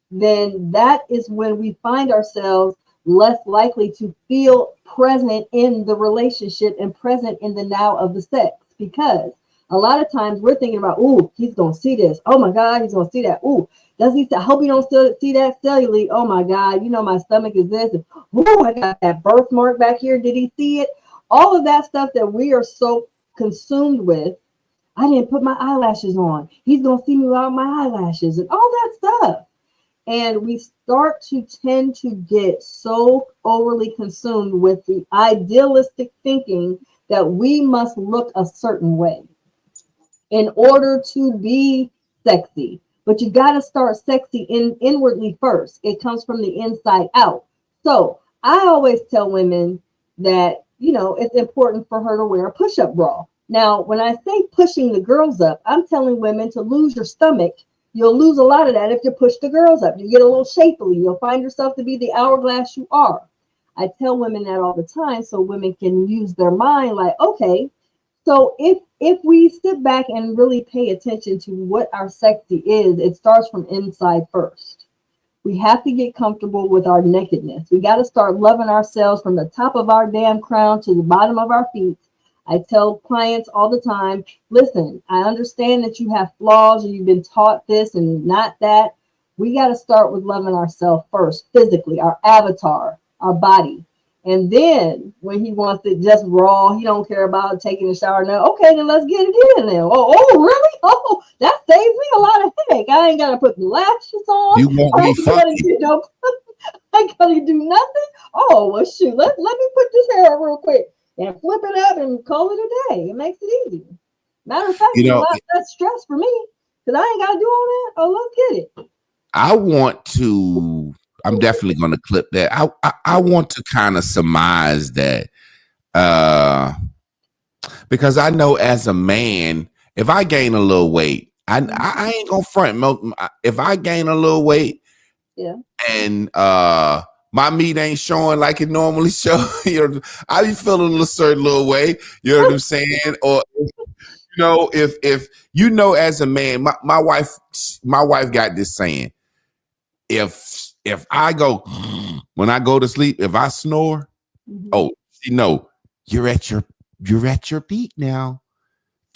[SPEAKER 3] then that is when we find ourselves less likely to feel present in the relationship and present in the now of the sex. Because a lot of times we're thinking about, ooh, he's going to see this. Oh my God, he's going to see that. Ooh, does he? I hope he don't see that cellulite. Oh my God, my stomach is this. Ooh, I got that birthmark back here. Did he see it? All of that stuff that we are so consumed with. I didn't put my eyelashes on. He's going to see me without my eyelashes and all that stuff. And we start to tend to get so overly consumed with the idealistic thinking that we must look a certain way. in order to be sexy. But you got to start sexy inwardly first. It comes from the inside out. So I always tell women that, you know, it's important for her to wear a push-up bra. Now, when I say pushing the girls up, I'm telling women to lose your stomach. You'll lose a lot of that if you push the girls up. You get a little shapely. You'll find yourself to be the hourglass you are. I tell women that all the time so women can use their mind like, okay, so if we sit back and really pay attention to what our sexy is, it starts from inside first. We have to get comfortable with our nakedness. We got to start loving ourselves from the top of our damn crown to the bottom of our feet. I tell clients all the time, listen, I understand that you have flaws and you've been taught this and not that. We got to start with loving ourselves first, physically, our avatar, our body. And then when he wants it just raw, he don't care about taking a shower now. Okay, then let's get it in now. Oh, really? Oh, that saves me a lot of headache. I ain't got to put lashes on.
[SPEAKER 2] You want me funky?
[SPEAKER 3] I gotta do nothing. Oh, well, shoot. Let me put this hair up real quick and flip it up and call it a day. It makes it easy. Matter of fact, it's a lot less stress for me because I ain't got to do all that. Oh, let's get it.
[SPEAKER 2] I'm definitely going to clip that. I want to kind of surmise that because I know as a man, if I gain a little weight, I ain't going to front. If I gain a little weight,
[SPEAKER 3] yeah,
[SPEAKER 2] and my meat ain't showing like it normally shows, you know, I be feeling a certain little way. You know what I'm saying? Or you know, if you know, as a man, my wife got this saying: if I go when I go to sleep, if I snore, oh, you know, you're at your peak now.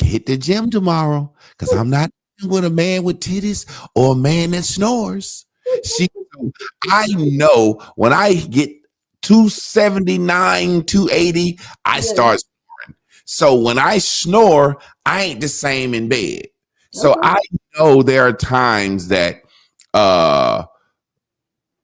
[SPEAKER 2] Hit the gym tomorrow because I'm not with a man with titties or a man that snores. I know when I get 279, 280, I start snoring. So when I snore, I ain't the same in bed. So I know there are times that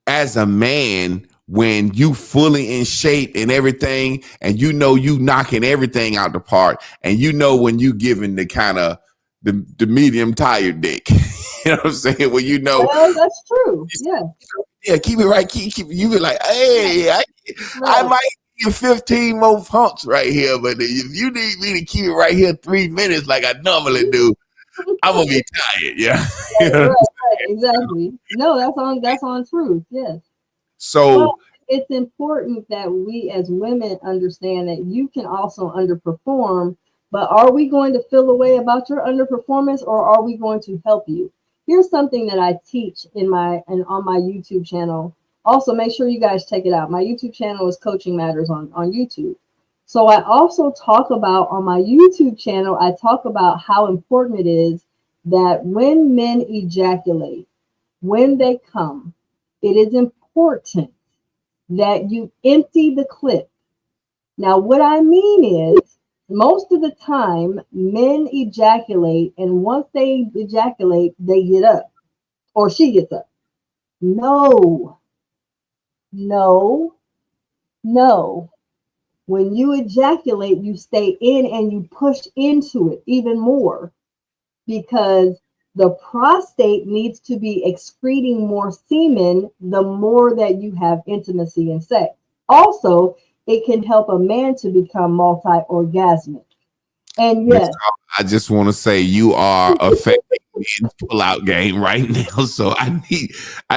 [SPEAKER 2] as a man, when you fully in shape and everything, and you know you knocking everything out the park, and you know when you giving the kind of the medium tired dick. You know what I'm saying? Well, you know,
[SPEAKER 3] well, that's true.
[SPEAKER 2] Yeah, keep it right. Keep you be like, hey, I might give 15 more pumps right here, but if you need me to keep it right here 3 minutes like I normally do, I'm gonna be tired. Yeah,
[SPEAKER 3] right, exactly. No, that's on truth. Yes.
[SPEAKER 2] So
[SPEAKER 3] it's important that we as women understand that you can also underperform. But are we going to feel a way about your underperformance, or are we going to help you? Here's something that I teach on my YouTube channel. Also, make sure you guys check it out. My YouTube channel is Coaching Matters on YouTube. So I also talk about on my YouTube channel, I talk about how important it is that when men ejaculate, when they come, it is important that you empty the clip. Now, what I mean is, most of the time, men ejaculate, and once they ejaculate, they get up, or she gets up. No. When you ejaculate, you stay in and you push into it even more, because the prostate needs to be excreting more semen the more that you have intimacy and sex. Also, it can help a man to become multi-orgasmic. And yes,
[SPEAKER 2] I just want to say you are affecting me in pull-out game right now. So I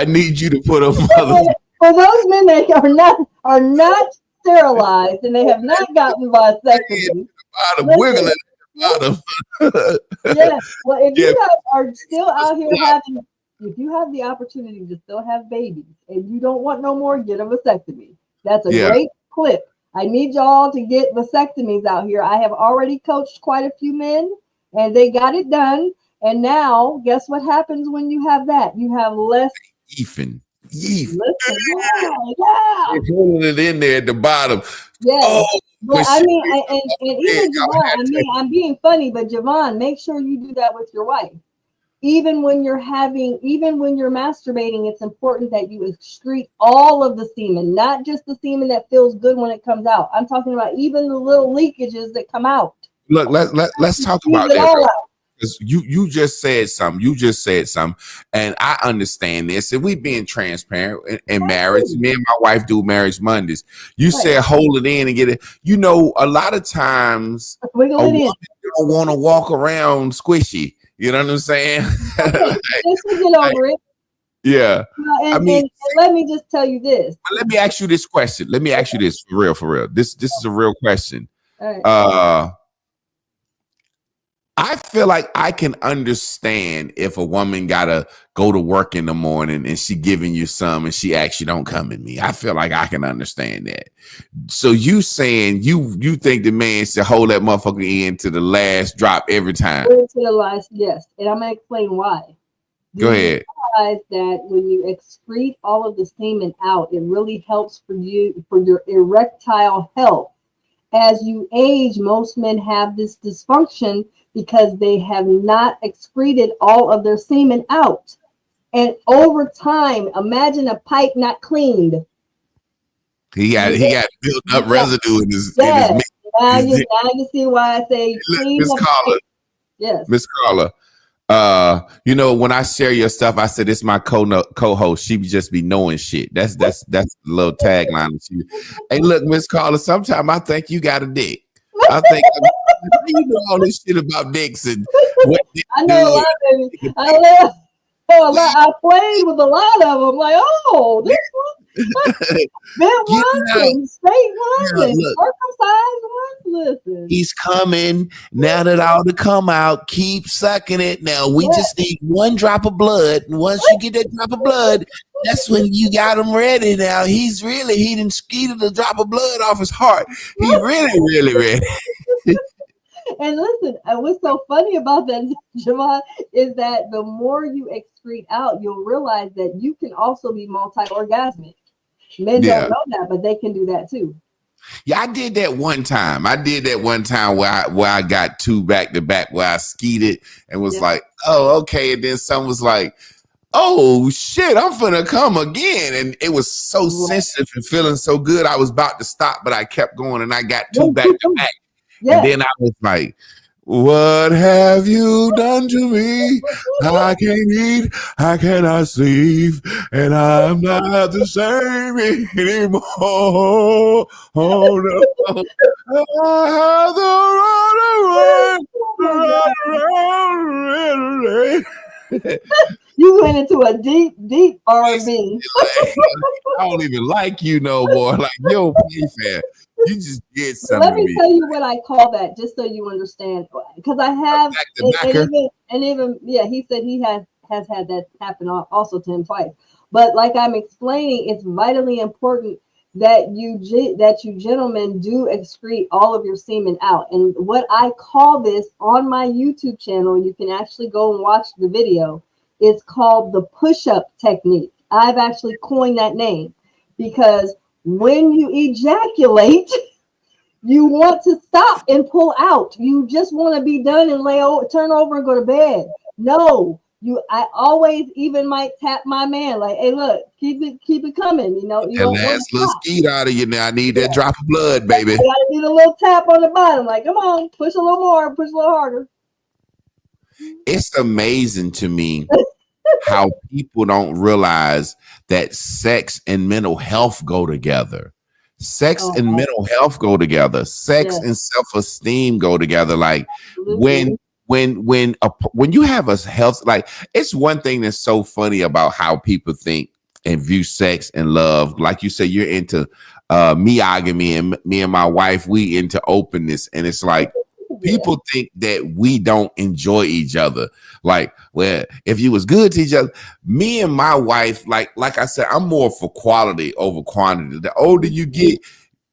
[SPEAKER 2] need you to put a mother.
[SPEAKER 3] For those men that are not sterilized and they have not gotten vasectomy,
[SPEAKER 2] Wiggling at the bottom.
[SPEAKER 3] Yeah. Well, if you guys are still out here if you have the opportunity to still have babies and you don't want no more, get a vasectomy. That's a great clip. I need y'all to get vasectomies out here. I have already coached quite a few men and they got it done. And now, guess what happens when you have that? You have less.
[SPEAKER 2] Listen,
[SPEAKER 3] holding
[SPEAKER 2] it in there at the bottom.
[SPEAKER 3] Yeah. Oh, but I mean, and even Javon, I'm being funny, but Javon, make sure you do that with your wife. Even when you're masturbating, it's important that you excrete all of the semen, not just the semen that feels good when it comes out. I'm talking about even the little leakages that come out.
[SPEAKER 2] Look, let's talk about that. because you just said something. You just said something, and I understand this. And we being transparent in marriage. Me and my wife do marriage Mondays. You said hold it in and get it. You know, a lot of times a woman don't want to walk around squishy. You know what I'm saying?
[SPEAKER 3] Just to get over it.
[SPEAKER 2] Yeah.
[SPEAKER 3] I mean, and let me just tell you this.
[SPEAKER 2] Let me ask you this question. Let me ask you this for real. This is a real question.
[SPEAKER 3] All right.
[SPEAKER 2] I feel like I can understand if a woman gotta go to work in the morning and she giving you some and she actually don't come at me. I feel like I can understand that. So you saying you think the man should hold that motherfucker in to the last drop every time?
[SPEAKER 3] To the last, yes. And I'm gonna explain why.
[SPEAKER 2] Go ahead.
[SPEAKER 3] Realize that when you excrete all of the semen out, it really helps for you for your erectile health. As you age, most men have this dysfunction because they have not excreted all of their semen out. And over time, imagine a pipe not cleaned.
[SPEAKER 2] He got built up residue in his
[SPEAKER 3] Now you see why I say clean.
[SPEAKER 2] Miss Carla.
[SPEAKER 3] Yes. Miss
[SPEAKER 2] Carla. You know, when I share your stuff, I said it's my co-host. She just be knowing shit. That's the little tagline. Hey, look, Miss Carla, sometimes I think you got a dick. I think you know all this shit about dicks and what
[SPEAKER 3] I know a lot, baby. I played with a lot of them. Like, oh, this one, bent ones and straight ones and circumcised ones. Listen,
[SPEAKER 2] he's coming now that all to come out. Keep sucking it. Now we just need one drop of blood, and once you get that drop of blood, that's when you got him ready. Now he done skeeted a drop of blood off his heart. He really ready.
[SPEAKER 3] And listen, what's so funny about that, Javon, is that the more you excrete out, you'll realize that you can also be multi-orgasmic. Men don't know that, but they can do that too.
[SPEAKER 2] Yeah, I did that one time. Where I got two back to back where I skeeted and was like, oh, okay. And then some was like, oh shit, I'm finna come again. And it was so sensitive and feeling so good. I was about to stop, but I kept going and I got two back to back. Yeah. And then I was like, what have you done to me? I can't eat, I cannot sleep, and I'm not the same anymore. Oh no, I have to run away.
[SPEAKER 3] You went into a deep R&B.
[SPEAKER 2] I don't even like you no more. Like, yo, fan. You just did something.
[SPEAKER 3] Let me tell you what I call that, just so you understand. Because I have, and even he said he has had that happen also to him twice. But like I'm explaining, it's vitally important that you gentlemen do excrete all of your semen out. And what I call this on my YouTube channel, you can actually go and watch the video. It's called the push-up technique. I've actually coined that name because when you ejaculate, you want to stop and pull out. You just want to be done and turn over and go to bed. No, I always even might tap my man like, hey, look, keep it coming. You know,
[SPEAKER 2] that last little skeet out of you now. I need that drop of blood, baby.
[SPEAKER 3] You gotta need a little tap on the bottom. Like, come on, push a little more, push a little harder.
[SPEAKER 2] It's amazing to me how people don't realize that sex and mental health go together. Sex and mental health go together. Sex and self-esteem go together. Like when you have a health, like it's one thing that's so funny about how people think and view sex and love. Like you say, you're into meogamy, and me and my wife, we into openness, and it's like people think that we don't enjoy each other. Like, well, if you was good to each other, me and my wife, like I said, I'm more for quality over quantity. The older you get,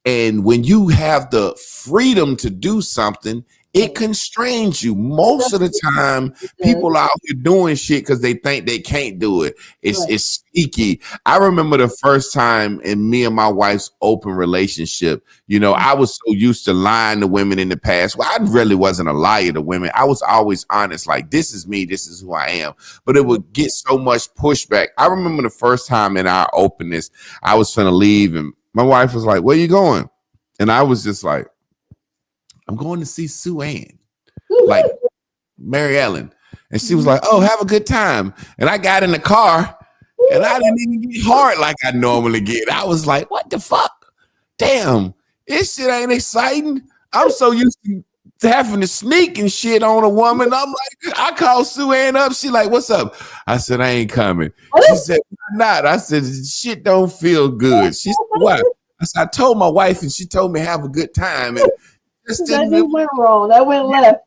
[SPEAKER 2] and when you have the freedom to do something, it constrains you. Most of the time, people are out here doing shit because they think they can't do it. It's sneaky. I remember the first time in me and my wife's open relationship, you know, I was so used to lying to women in the past. Well, I really wasn't a liar to women. I was always honest, like, this is me, this is who I am. But it would get so much pushback. I remember the first time in our openness, I was finna leave, and my wife was like, where you going? And I was just like, I'm going to see Sue Ann. Like, Mary Ellen. And she was like, oh, have a good time. And I got in the car and I didn't even get hard like I normally get. I was like, what the fuck? Damn, this shit ain't exciting. I'm so used to having to sneak and shit on a woman. I'm like, I called Sue Ann up. She like, what's up? I said, I ain't coming. She said, why not? I said, shit don't feel good. She said, why? I said, I told my wife and she told me have a good time. And
[SPEAKER 3] that went wrong. That went left.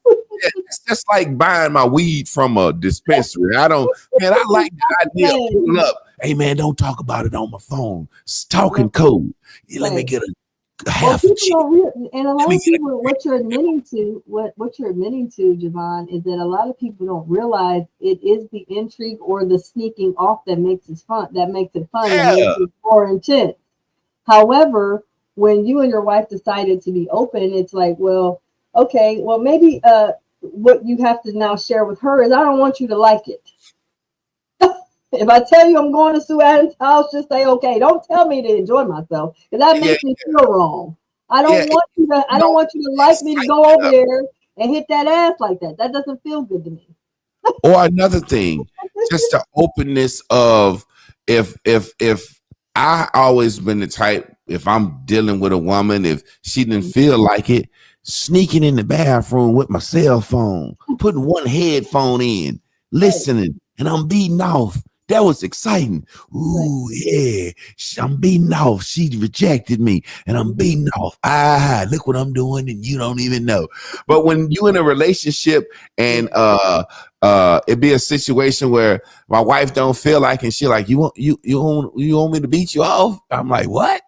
[SPEAKER 2] It's just like buying my weed from a dispensary. I like the idea of pulling up. Hey man, don't talk about it on my phone. It's talking code. Let me get a half. And
[SPEAKER 3] a lot of people, what you're admitting to, Javon, is that a lot of people don't realize it is the intrigue or the sneaking off that makes it fun. That makes it more intense. However, when you and your wife decided to be open, it's like, well, okay, well, maybe what you have to now share with her is I don't want you to like it. If I tell you I'm going to Sue Adams' house, just say, okay, don't tell me to enjoy myself because that makes me feel wrong. I don't want you to, I don't want you to like me to go over there and hit that ass like that. That doesn't feel good to me.
[SPEAKER 2] Or another thing, just the openness of if I always been the type, if I'm dealing with a woman, if she didn't feel like it, sneaking in the bathroom with my cell phone, putting one headphone in, listening, and I'm beating off. That was exciting. Ooh, yeah. I'm beating off. She rejected me and I'm beating off. Look what I'm doing and you don't even know. But when you in a relationship and it be a situation where my wife don't feel like and she like, you want me to beat you off? I'm like, what?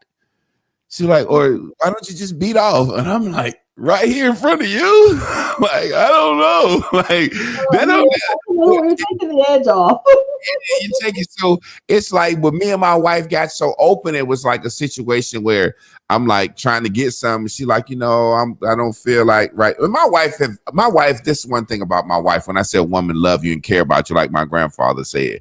[SPEAKER 2] She's like, or why don't you just beat off? And I'm like, right here in front of you? Like, I don't know. Like,
[SPEAKER 3] you're taking the edge off.
[SPEAKER 2] You take it. So it's like when me and my wife got so open, it was like a situation where I'm like trying to get something. She like, I don't feel like right. My wife, this is one thing about my wife. When I say a woman love you and care about you, like my grandfather said,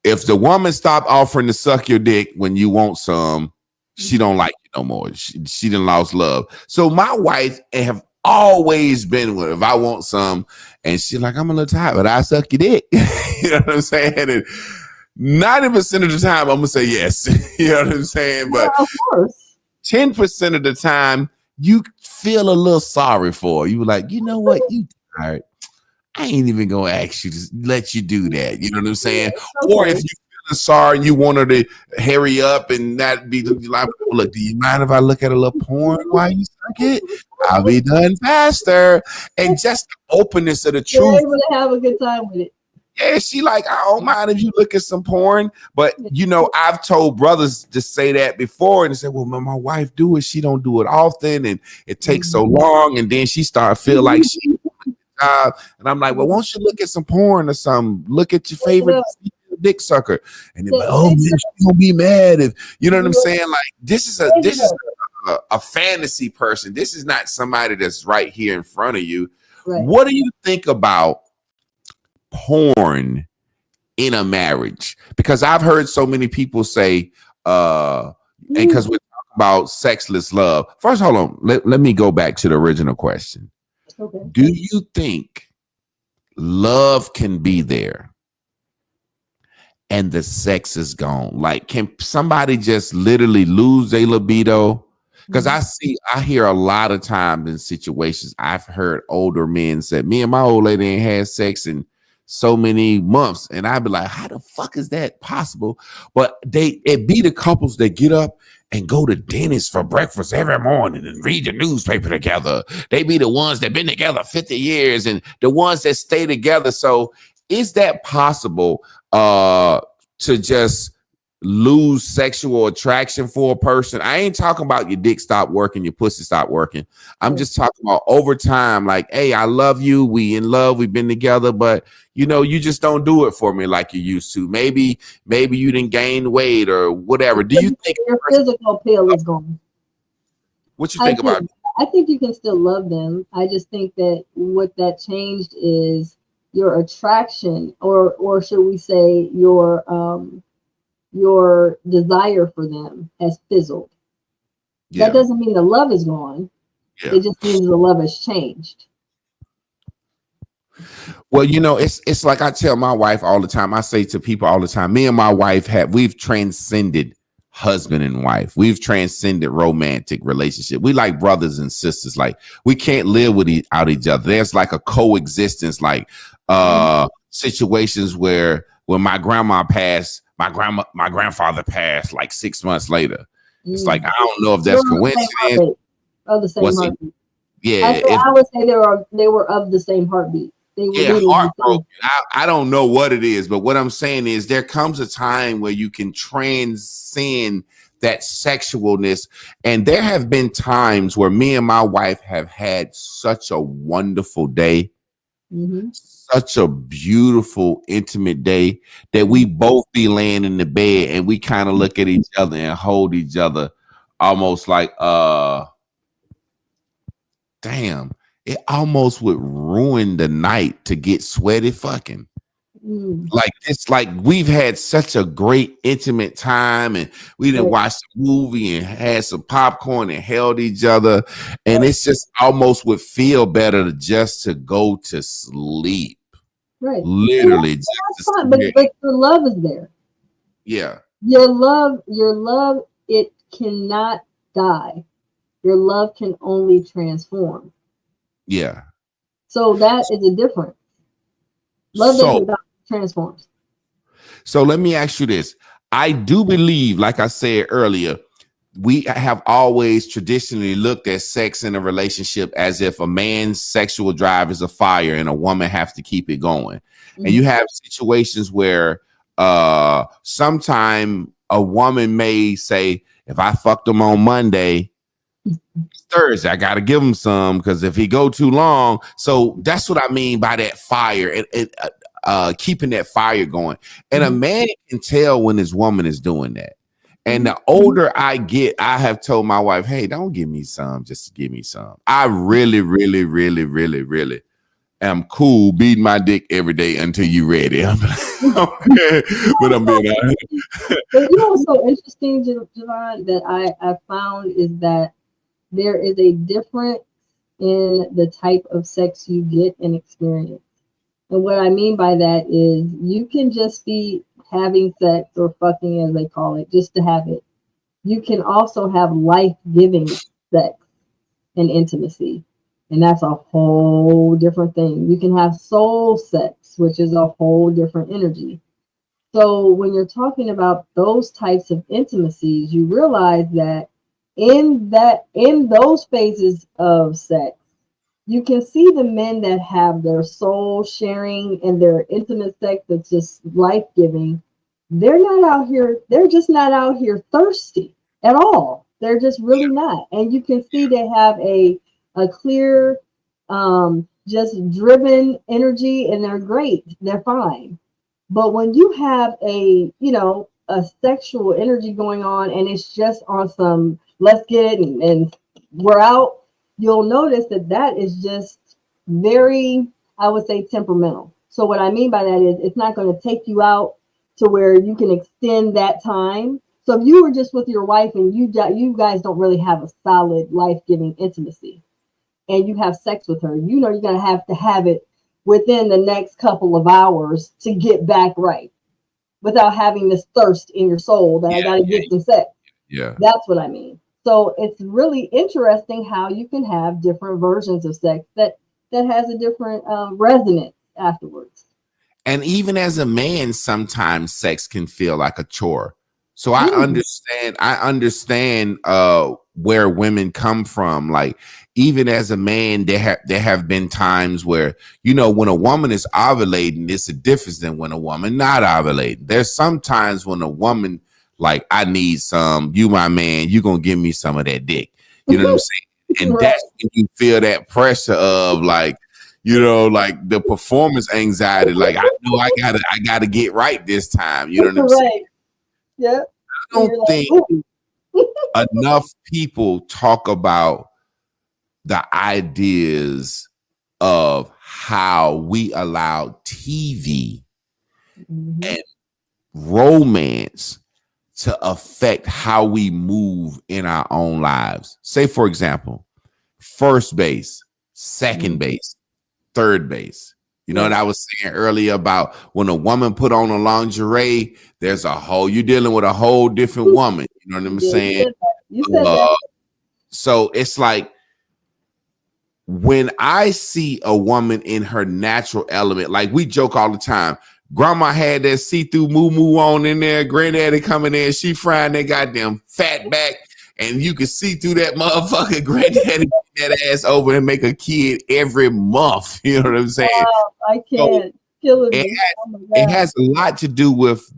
[SPEAKER 2] if the woman stop offering to suck your dick when you want some, she don't like you no more. She done lost love. So my wife have always been with her. If I want some, and she's like, I'm a little tired, but I suck your dick. You know what I'm saying? And 90% of the time, I'm gonna say yes. You know what I'm saying? But
[SPEAKER 3] of course,
[SPEAKER 2] 10% of the time, you feel a little sorry for her. You were like, you know what? You tired. I ain't even gonna ask you to let you do that. You know what I'm saying? Okay. Or if you sorry and you want her to hurry up and not be like, look, do you mind if I look at a little porn while you suck it? I'll be done faster. And just the openness of the truth.
[SPEAKER 3] You're able to have a good time with it.
[SPEAKER 2] Yeah, she like, I don't mind if you look at some porn, but I've told brothers to say that before and they say, well, my wife do it. She don't do it often and it takes so long. And then she start feel like she and I'm like, well, won't you look at some porn or something? Look at your favorite dick sucker, and they're like, oh man, she's gonna be mad if you know what I'm saying. Like this is a fantasy person. This is not somebody that's right here in front of you. Right. What do you think about porn in a marriage? Because I've heard so many people say, and because we're talking about sexless love. First, hold on. Let me go back to the original question. Okay. Do you think love can be there and the sex is gone? Like, can somebody just literally lose their libido? Because I hear a lot of times in situations, I've heard older men say, me and my old lady ain't had sex in so many months. And I'd be like, how the fuck is that possible? But it be the couples that get up and go to Denny's for breakfast every morning and read the newspaper together. They be the ones that been together 50 years and the ones that stay together. So is that possible to just lose sexual attraction for a person? I ain't talking about your dick stop working, your pussy stop working. I'm just talking about over time, like, hey, I love you. We in love. We've been together, but you just don't do it for me like you used to. Maybe you didn't gain weight or whatever. Do you think
[SPEAKER 3] your physical appeal is gone?
[SPEAKER 2] What you think about it?
[SPEAKER 3] I think you can still love them. I just think that what that changed is your attraction, or should we say your desire for them has fizzled. Yeah. That doesn't mean the love is gone. Yeah. It just means the love has changed.
[SPEAKER 2] Well, it's like I tell my wife all the time. I say to people all the time, me and my wife we've transcended husband and wife. We've transcended romantic relationship. We like brothers and sisters. Like we can't live without each other. There's like a coexistence, like situations where when my grandma passed, my grandfather passed like 6 months later. It's like I don't know if that's coincidence.
[SPEAKER 3] Of the same heartbeat.
[SPEAKER 2] Yeah,
[SPEAKER 3] I would say they were of the same heartbeat. They were
[SPEAKER 2] heartbroken. I don't know what it is, but what I'm saying is there comes a time where you can transcend that sexualness. And there have been times where me and my wife have had such a wonderful day, such a beautiful, intimate day that we both be laying in the bed and we kind of look at each other and hold each other almost like, damn. It almost would ruin the night to get sweaty fucking. Like it's like we've had such a great intimate time and we didn't watch the movie and had some popcorn and held each other. And it's just almost would feel better just to go to sleep.
[SPEAKER 3] Right.
[SPEAKER 2] Literally.
[SPEAKER 3] That's fine, but your love is there.
[SPEAKER 2] Yeah.
[SPEAKER 3] Your love, it cannot die. Your love can only transform.
[SPEAKER 2] Yeah.
[SPEAKER 3] So that is a difference. Love doesn't transforms.
[SPEAKER 2] So let me ask you this. I do believe, like I said earlier, we have always traditionally looked at sex in a relationship as if a man's sexual drive is a fire and a woman has to keep it going. And you have situations where sometime a woman may say, if I fucked him on Monday, Thursday, I got to give him some because if he go too long. So that's what I mean by that fire and keeping that fire going. And a man can tell when his woman is doing that. And the older I get, I have told my wife, hey, don't give me some, just give me some. I really, really, really, really, really am cool beating my dick every day until you ready. But I'm being honest.
[SPEAKER 3] But what's so interesting, Javon, that I found is that there is a difference in the type of sex you get and experience. And what I mean by that is you can just be having sex or fucking, as they call it, just to have it. You can also have life-giving sex and intimacy. And that's a whole different thing. You can have soul sex, which is a whole different energy. So when you're talking about those types of intimacies, you realize that in those phases of sex, you can see the men that have their soul sharing and their intimate sex that's just life-giving. They're just not out here thirsty at all. They're just really not. And you can see they have a clear, just driven energy, and they're great. They're fine. But when you have a sexual energy going on and it's just on some, let's get it and we're out, you'll notice that is just very, I would say, temperamental. So what I mean by that is it's not going to take you out to where you can extend that time. So if you were just with your wife and you guys don't really have a solid life-giving intimacy and you have sex with her, you're going to have it within the next couple of hours to get back right without having this thirst in your soul that I got to get some sex.
[SPEAKER 2] Yeah.
[SPEAKER 3] That's what I mean. So it's really interesting how you can have different versions of sex that has a different resonance afterwards.
[SPEAKER 2] And even as a man, sometimes sex can feel like a chore. So I understand where women come from. Like even as a man, there have been times where, when a woman is ovulating, it's a difference than when a woman not ovulating. There's sometimes when a woman, like, I need some, you my man, you gonna give me some of that dick. You know what I'm saying? And that's when you feel that pressure of like the performance anxiety. Like I know I gotta get right this time. You know what I'm saying?
[SPEAKER 3] Yeah.
[SPEAKER 2] I don't think enough people talk about the ideas of how we allow TV and romance to affect how we move in our own lives. Say, for example, first base, second base, third base. You know what I was saying earlier about when a woman put on a lingerie, there's a whole, you're dealing with a whole different woman. You know what I'm saying?
[SPEAKER 3] You said that.
[SPEAKER 2] So it's like when I see a woman in her natural element, like we joke all the time, grandma had that see-through moo-moo on in there, granddaddy coming in, she frying that goddamn fat back, and you can see through that motherfucker, granddaddy that ass over and make a kid every month. You know what I'm saying?
[SPEAKER 3] I can't. Killing me.
[SPEAKER 2] It has a lot to do with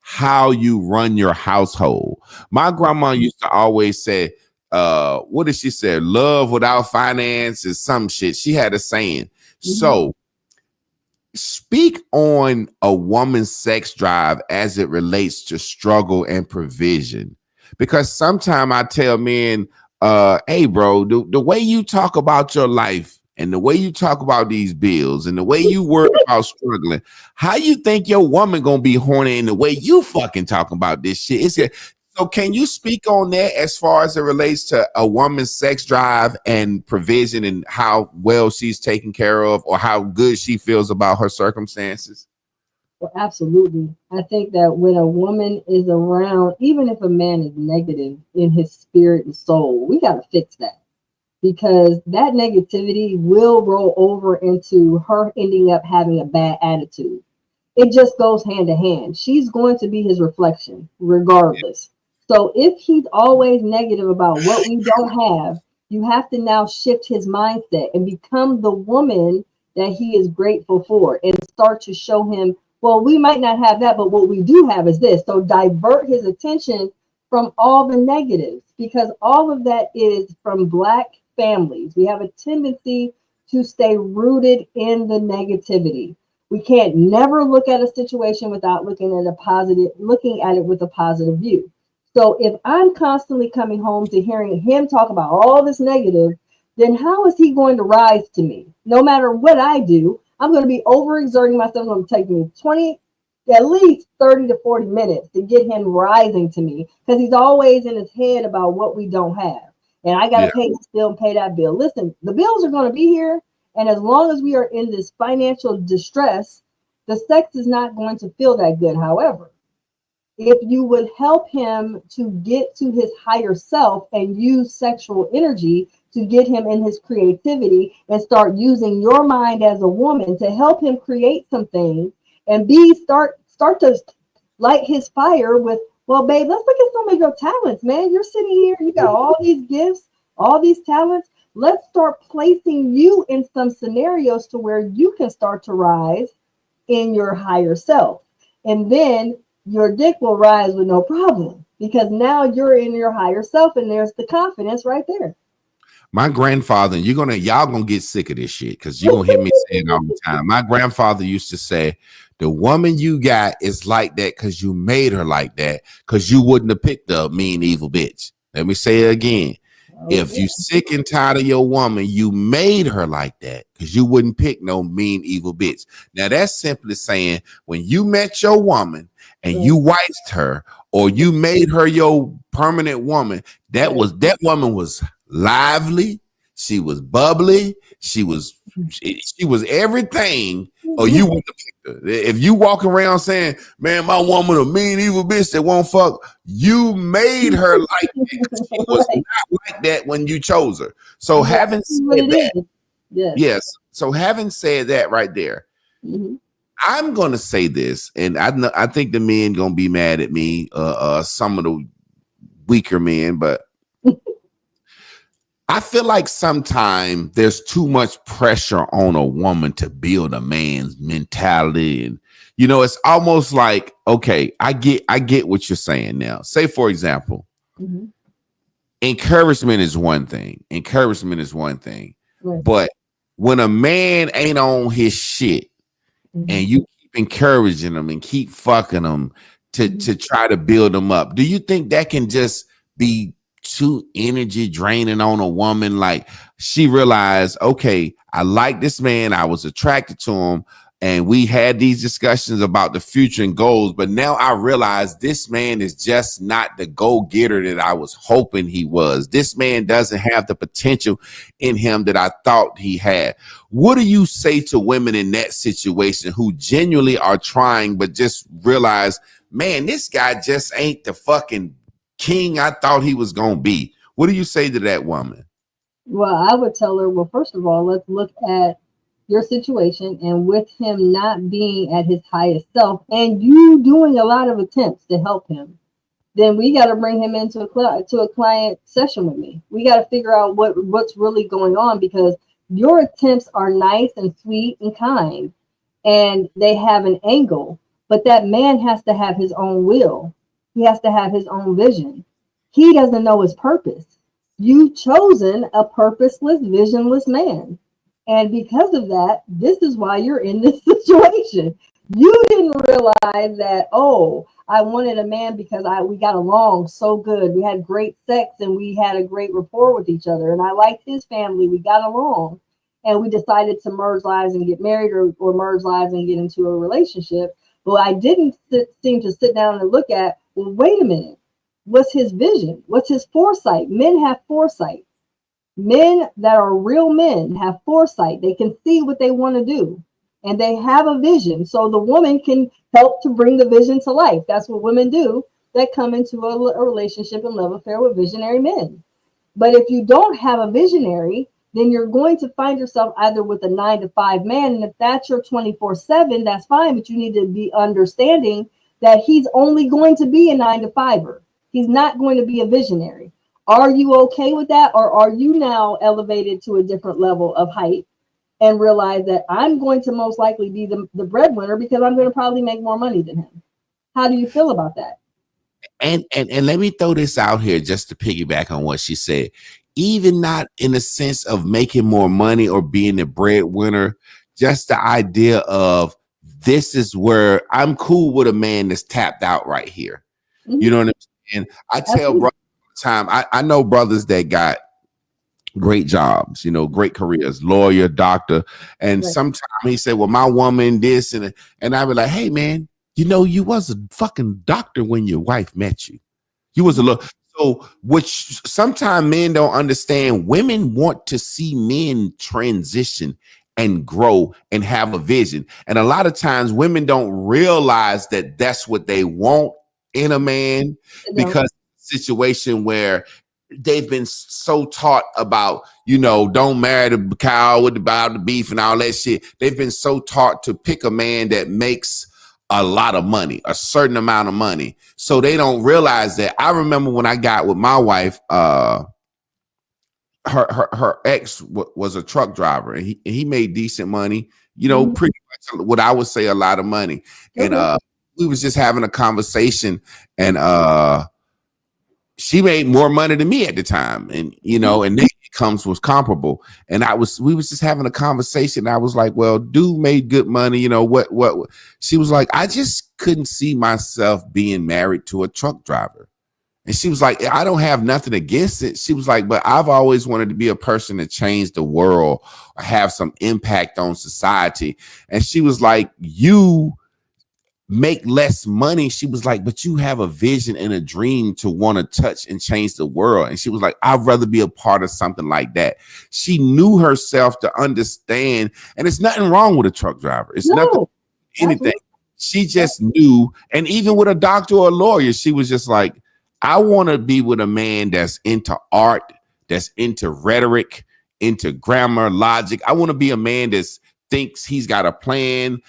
[SPEAKER 2] how you run your household. My grandma used to always say, what did she say? Love without finance is some shit. She had a saying. So speak on a woman's sex drive as it relates to struggle and provision. Because sometimes I tell men, hey, bro, the way you talk about your life and the way you talk about these bills and the way you worry about struggling, how you think your woman gonna be horny in the way you fucking talking about this shit? So can you speak on that as far as it relates to a woman's sex drive and provision and how well she's taken care of or how good she feels about her circumstances?
[SPEAKER 3] Well, absolutely. I think that when a woman is around, even if a man is negative in his spirit and soul, we got to fix that, because that negativity will roll over into her ending up having a bad attitude. It just goes hand to hand. She's going to be his reflection regardless. So if he's always negative about what we don't have, you have to now shift his mindset and become the woman that he is grateful for and start to show him, well, we might not have that, but what we do have is this. So divert his attention from all the negatives, because all of that is from Black families. We have a tendency to stay rooted in the negativity. We can't never look at a situation without looking at it with a positive view. So if I'm constantly coming home to hearing him talk about all this negative, then how is he going to rise to me? No matter what I do, I'm going to be overexerting myself. It's going to take me at least 30 to 40 minutes to get him rising to me, because he's always in his head about what we don't have. And I got to pay this bill and pay that bill. Listen, the bills are going to be here. And as long as we are in this financial distress, the sex is not going to feel that good. However, if you would help him to get to his higher self and use sexual energy to get him in his creativity and start using your mind as a woman to help him create some things and start to light his fire with, well, babe, let's look at some of your talents, man. You're sitting here, you got all these gifts, all these talents. Let's start placing you in some scenarios to where you can start to rise in your higher self. And then your dick will rise with no problem, because now you're in your higher self and there's the confidence right there.
[SPEAKER 2] My grandfather, y'all gonna get sick of this shit because you're gonna hear me say it all the time. My grandfather used to say, the woman you got is like that because you made her like that, because you wouldn't have picked a mean, evil bitch. Let me say it again. If you sick and tired of your woman, you made her like that because you wouldn't pick no mean, evil bitch. Now, that's simply saying when you met your woman and you wifed her or you made her your permanent woman, that woman was lively, she was bubbly, she was everything, or you wouldn't have picked her. If you walk around saying, man, my woman a mean, evil bitch that won't fuck, you made her like that. She was not like that when you chose her. So having said that, so having said that right there, I'm gonna say this, and I think the men gonna be mad at me, some of the weaker men, but I feel like sometimes there's too much pressure on a woman to build a man's mentality. And, it's almost like, okay, I get what you're saying now. Say, for example, encouragement is one thing. Right. But when a man ain't on his shit and you keep encouraging him and keep fucking him to try to build him up, do you think that can just be too energy draining on a woman? Like she realized, okay, I like this man, I was attracted to him, and we had these discussions about the future and goals, but now I realize this man is just not the go-getter that I was hoping he was. This man doesn't have the potential in him that I thought he had. What do you say to women in that situation who genuinely are trying, but just realize, man, this guy just ain't the fucking king I thought he was going to be? What do you say to that woman?
[SPEAKER 3] Well, I would tell her, well, first of all, let's look at your situation, and with him not being at his highest self and you doing a lot of attempts to help him, then we got to bring him into a client session with me. We got to figure out what's really going on, because your attempts are nice and sweet and kind, and they have an angle, but that man has to have his own will. He has to have his own vision. He doesn't know his purpose. You've chosen a purposeless, visionless man. And because of that, this is why you're in this situation. You didn't realize that, oh, I wanted a man because we got along so good. We had great sex and we had a great rapport with each other. And I liked his family. We got along. And we decided to merge lives and get married, or merge lives and get into a relationship. But I didn't seem to sit down and look at, well, wait a minute. What's his vision? What's his foresight? Men have foresight. Men that are real men have foresight. They can see what they want to do, and they have a vision. So the woman can help to bring the vision to life. That's what women do that come into a relationship and love affair with visionary men. But if you don't have a visionary, then you're going to find yourself either with a 9-to-5 man. And if that's your 24/7, that's fine. But you need to be understanding that he's only going to be a 9-to-5er. He's not going to be a visionary. Are you okay with that? Or are you now elevated to a different level of height and realize that I'm going to most likely be the breadwinner because I'm going to probably make more money than him? How do you feel about that?
[SPEAKER 2] And let me throw this out here just to piggyback on what she said. Even not in the sense of making more money or being the breadwinner, just the idea of, this is where I'm cool with a man that's tapped out right here. Mm-hmm. You know what I'm saying? I tell brothers all the time, I know brothers that got great jobs, you know, great careers, lawyer, doctor. And right. Sometimes he said, well, my woman, this, and I be like, hey, man, you know, you was a fucking doctor when your wife met you. You was a little. So, which sometimes men don't understand, women want to see men transition and grow and have a vision. And a lot of times women don't realize that that's what they want in a man, because situation where they've been so taught about, you know, don't marry the cow with the beef and all that shit. They've been so taught to pick a man that makes a lot of money, a certain amount of money. So they don't realize that. I remember when I got with my wife, her ex was a truck driver, and he made decent money, you know, pretty much what I would say a lot of money. And we was just having a conversation, and she made more money than me at the time, and you know, and their incomes was comparable. And we was just having a conversation. I was like, well, dude made good money, you know, what? She was like, I just couldn't see myself being married to a truck driver. And she was like, I don't have nothing against it. She was like, but I've always wanted to be a person to change the world or have some impact on society. And she was like, you make less money. She was like, but you have a vision and a dream to want to touch and change the world. And she was like, I'd rather be a part of something like that. She knew herself to understand, and it's nothing wrong with a truck driver. It's nothing, anything. She just knew. And even with a doctor or a lawyer, she was just like, I want to be with a man that's into art, that's into rhetoric, into grammar, logic. I want to be a man that's thinks he's got a plan.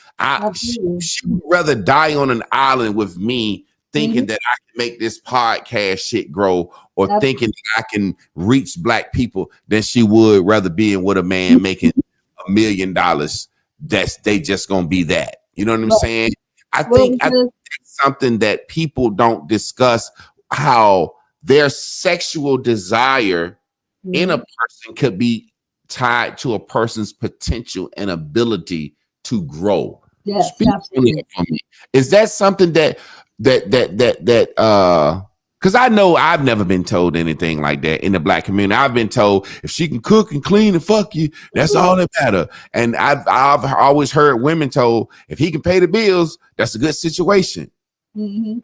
[SPEAKER 2] She would rather die on an island with me thinking that I can make this podcast shit grow, or thinking that I can reach black people, than she would rather being with a man making $1 million. That's they just gonna be that. You know what I'm saying? I think that's something that people don't discuss, how their sexual desire in a person could be tied to a person's potential and ability to grow. Yes, absolutely. Is that something that because Because I know I've never been told anything like that in the black community. I've been told if she can cook and clean and fuck you, that's all that matter. And I've always heard women told if he can pay the bills, that's a good situation.
[SPEAKER 3] Mm-hmm.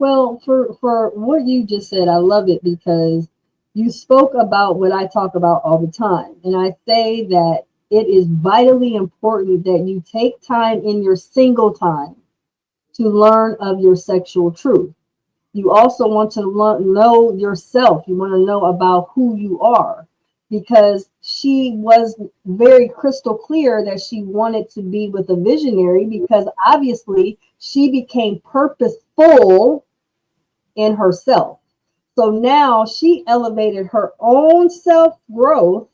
[SPEAKER 3] Well, for what you just said, I love it because you spoke about what I talk about all the time. And I say that it is vitally important that you take time in your single time to learn of your sexual truth. You also want to know yourself. You want to know about who you are, because she was very crystal clear that she wanted to be with a visionary, because obviously she became purposeful in herself. So now she elevated her own self-growth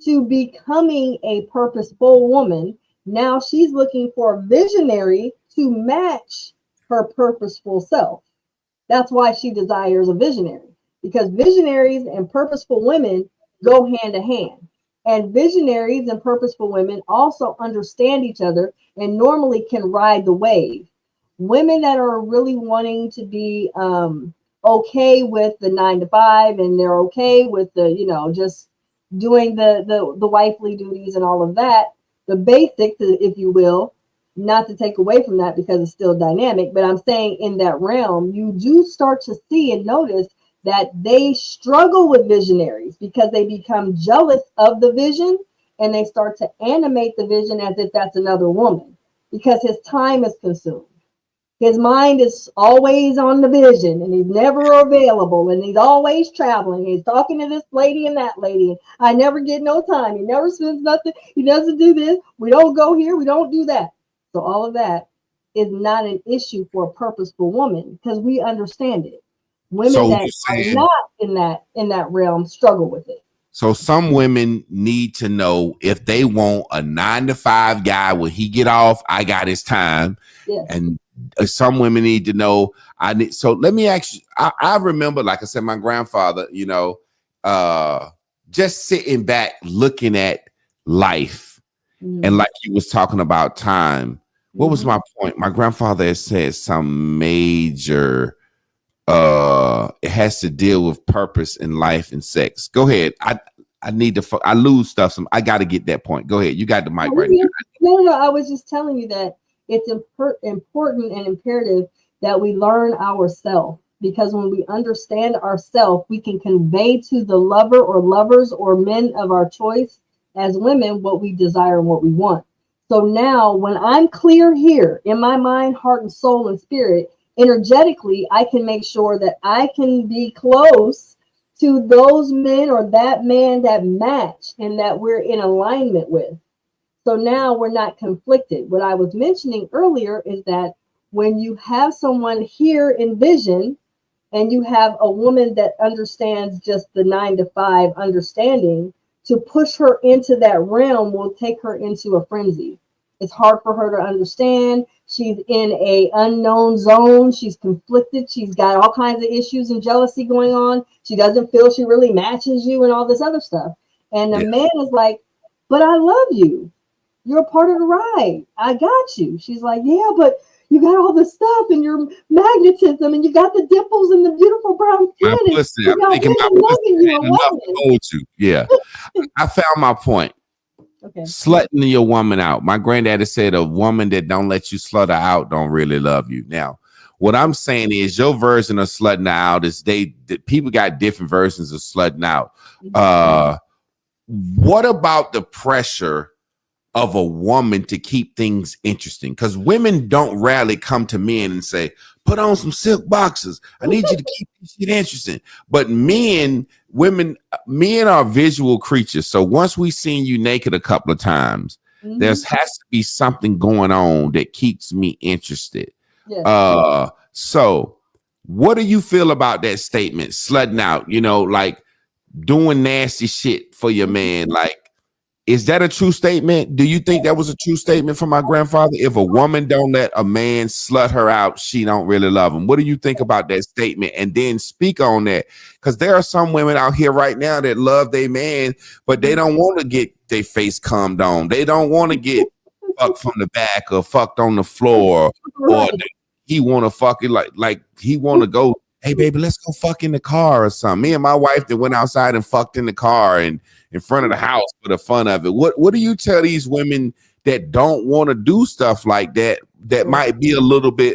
[SPEAKER 3] to becoming a purposeful woman. Now she's looking for a visionary to match her purposeful self. That's why she desires a visionary, because visionaries and purposeful women go hand to hand. And visionaries and purposeful women also understand each other and normally can ride the wave. Women that are really wanting to be okay with the 9 to 5, and they're okay with the, just doing the wifely duties and all of that, the basics, if you will, not to take away from that because it's still dynamic, but I'm saying in that realm, you do start to see and notice that they struggle with visionaries because they become jealous of the vision, and they start to animate the vision as if that's another woman, because his time is consumed. His mind is always on the vision, and he's never available, and he's always traveling. He's talking to this lady and that lady. And I never get no time. He never spends nothing. He doesn't do this. We don't go here. We don't do that. So all of that is not an issue for a purposeful woman, because we understand it. Women that are not in that realm struggle with it.
[SPEAKER 2] So some women need to know if they want a 9 to 5 guy, when he get off, I got his time.
[SPEAKER 3] Yes.
[SPEAKER 2] And some women need to know so let me ask you, I remember, like I said, my grandfather, just sitting back looking at life. And like you was talking about time, what was my point? My grandfather had said some major, it has to deal with purpose in life and sex. Go ahead. I need to, I lose stuff. I got to get that point. Go ahead. You got the mic right now.
[SPEAKER 3] No, I was just telling you that it's important and imperative that we learn ourselves, because when we understand ourselves, we can convey to the lover or lovers or men of our choice as women what we desire and what we want. So now when I'm clear here in my mind, heart, and soul and spirit, energetically, I can make sure that I can be close to those men or that man that match and that we're in alignment with. So now we're not conflicted. What I was mentioning earlier is that when you have someone here in vision, and you have a woman that understands just the 9 to 5 understanding, to push her into that realm will take her into a frenzy. It's hard for her to understand. She's in a unknown zone. She's conflicted. She's got all kinds of issues and jealousy going on. She doesn't feel she really matches you and all this other stuff. And the man is like, but I love you. You're a part of the ride. I got you. She's like, yeah, but you got all this stuff and your magnetism, and you got the dimples and the beautiful brown skin.
[SPEAKER 2] I'm thinking about yeah. I found my point.
[SPEAKER 3] Okay.
[SPEAKER 2] Slutting your woman out. My granddaddy said a woman that don't let you slut her out don't really love you. Now, what I'm saying is your version of slutting her out is people got different versions of slutting out. What about the pressure of a woman to keep things interesting? Because women don't rarely come to men and say, put on some silk boxers. I need you to keep this shit interesting. But men are visual creatures. So once we seen you naked a couple of times, there has to be something going on that keeps me interested. Yes. So what do you feel about that statement? Slutting out, like doing nasty shit for your man. Like, is that a true statement? Do you think that was a true statement from my grandfather? If a woman don't let a man slut her out, she don't really love him. What do you think about that statement? And then speak on that. Because there are some women out here right now that love their man, but they don't want to get their face cummed on. They don't want to get fucked from the back or fucked on the floor, or he want to fuck it like he want to go hey baby, let's go fuck in the car or something. Me and my wife that went outside and fucked in the car and in front of the house for the fun of it. What do you tell these women that don't want to do stuff like that, that might be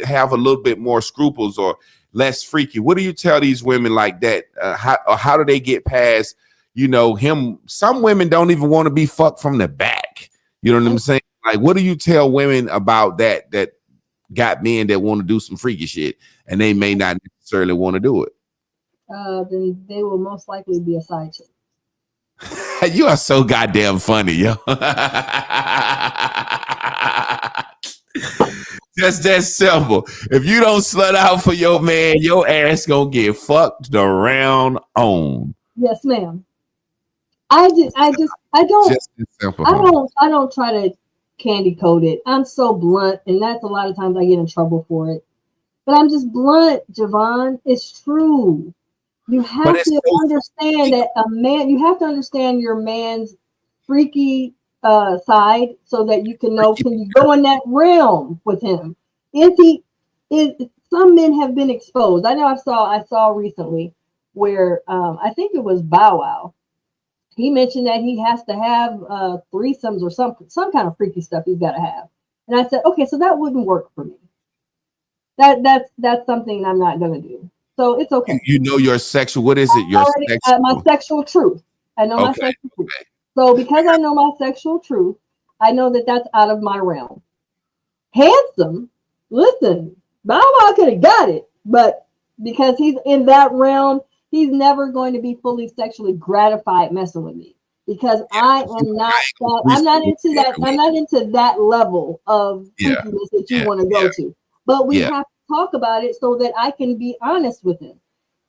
[SPEAKER 2] have a little bit more scruples or less freaky? What do you tell these women like that? How do they get past, him? Some women don't even want to be fucked from the back. You know what I'm saying? Like, what do you tell women about that got men that want to do some freaky shit and they may not necessarily want to do it?
[SPEAKER 3] Then they will most likely be a side chick.
[SPEAKER 2] You are so goddamn funny, yo. Just that simple. If you don't slut out for your man, your ass gonna get fucked around on.
[SPEAKER 3] Yes, ma'am. I don't try to candy coat it. I'm so blunt, and that's a lot of times I get in trouble for it. But I'm just blunt, Javon. It's true. You have to understand that a man. You have to understand your man's freaky side so that you can know, can you go in that realm with him? Some men have been exposed. I know I saw recently where I think it was Bow Wow. He mentioned that he has to have threesomes or some kind of freaky stuff he's got to have. And I said, okay, so that wouldn't work for me. That's something I'm not gonna do. So it's okay.
[SPEAKER 2] You know your sexual. What is it?
[SPEAKER 3] My sexual truth. I know my sexual truth. So because I know my sexual truth, I know that that's out of my realm. Handsome, listen, Bow Wow could have got it, but because he's in that realm, he's never going to be fully sexually gratified messing with me because I am not. I'm not into that. I'm not into that level of freakiness that you want to go to. But we have to talk about it so that I can be honest with him.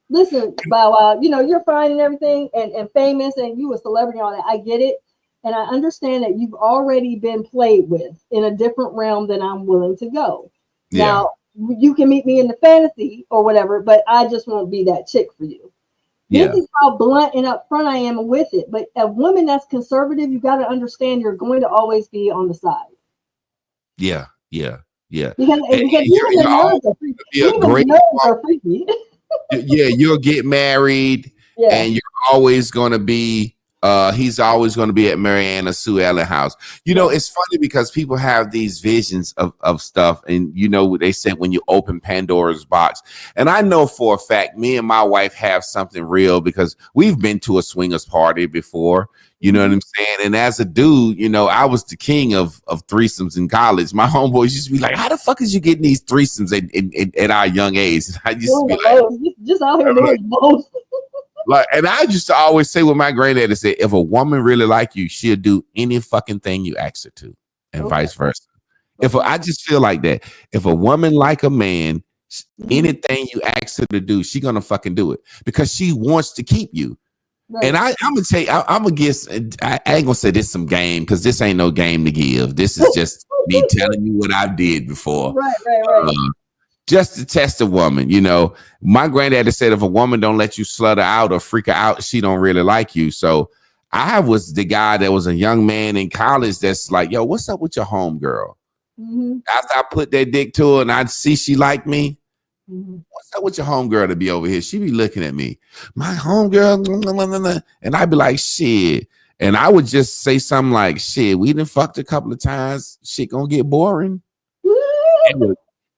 [SPEAKER 3] Listen, Bow Wow, you're fine and everything and famous and you a celebrity and all that. I get it. And I understand that you've already been played with in a different realm than I'm willing to go. Yeah. Now, you can meet me in the fantasy or whatever, but I just won't be that chick for you. Yeah. This is how blunt and upfront I am with it. But a woman that's conservative, you got to understand you're going to always be on the side.
[SPEAKER 2] Yeah.
[SPEAKER 3] Because even the nerds are freaky.
[SPEAKER 2] Yeah, you'll get married and you're always going to be he's always going to be at Marianna Sue Ellen house. It's funny because people have these visions of stuff, and they said when you open Pandora's box, and I know for a fact me and my wife have something real because we've been to a swingers party before. You know what I'm saying? And as a dude, I was the king of threesomes in college. My homeboys used to be like, how the fuck is you getting these threesomes at our young age? And I used to be like,
[SPEAKER 3] just out here doing the most.
[SPEAKER 2] And I used to always say what my granddaddy said, if a woman really like you, she'll do any fucking thing you ask her to, and vice versa. I just feel like that. If a woman like a man, anything you ask her to do, she gonna fucking do it because she wants to keep you. Right. And I'm gonna tell you, I'm gonna guess. I ain't gonna say this some game because this ain't no game to give. This is just me telling you what I did before. Right. Just to test a woman, my granddaddy said if a woman don't let you slut her out or freak her out, she don't really like you. So I was the guy that was a young man in college that's like, yo, what's up with your homegirl? Mm-hmm. After I put that dick to her and I'd see she liked me, what's up with your homegirl to be over here? She be looking at me, my homegirl, and I'd be like, shit. And I would just say something like, shit, we done fucked a couple of times. Shit gonna get boring.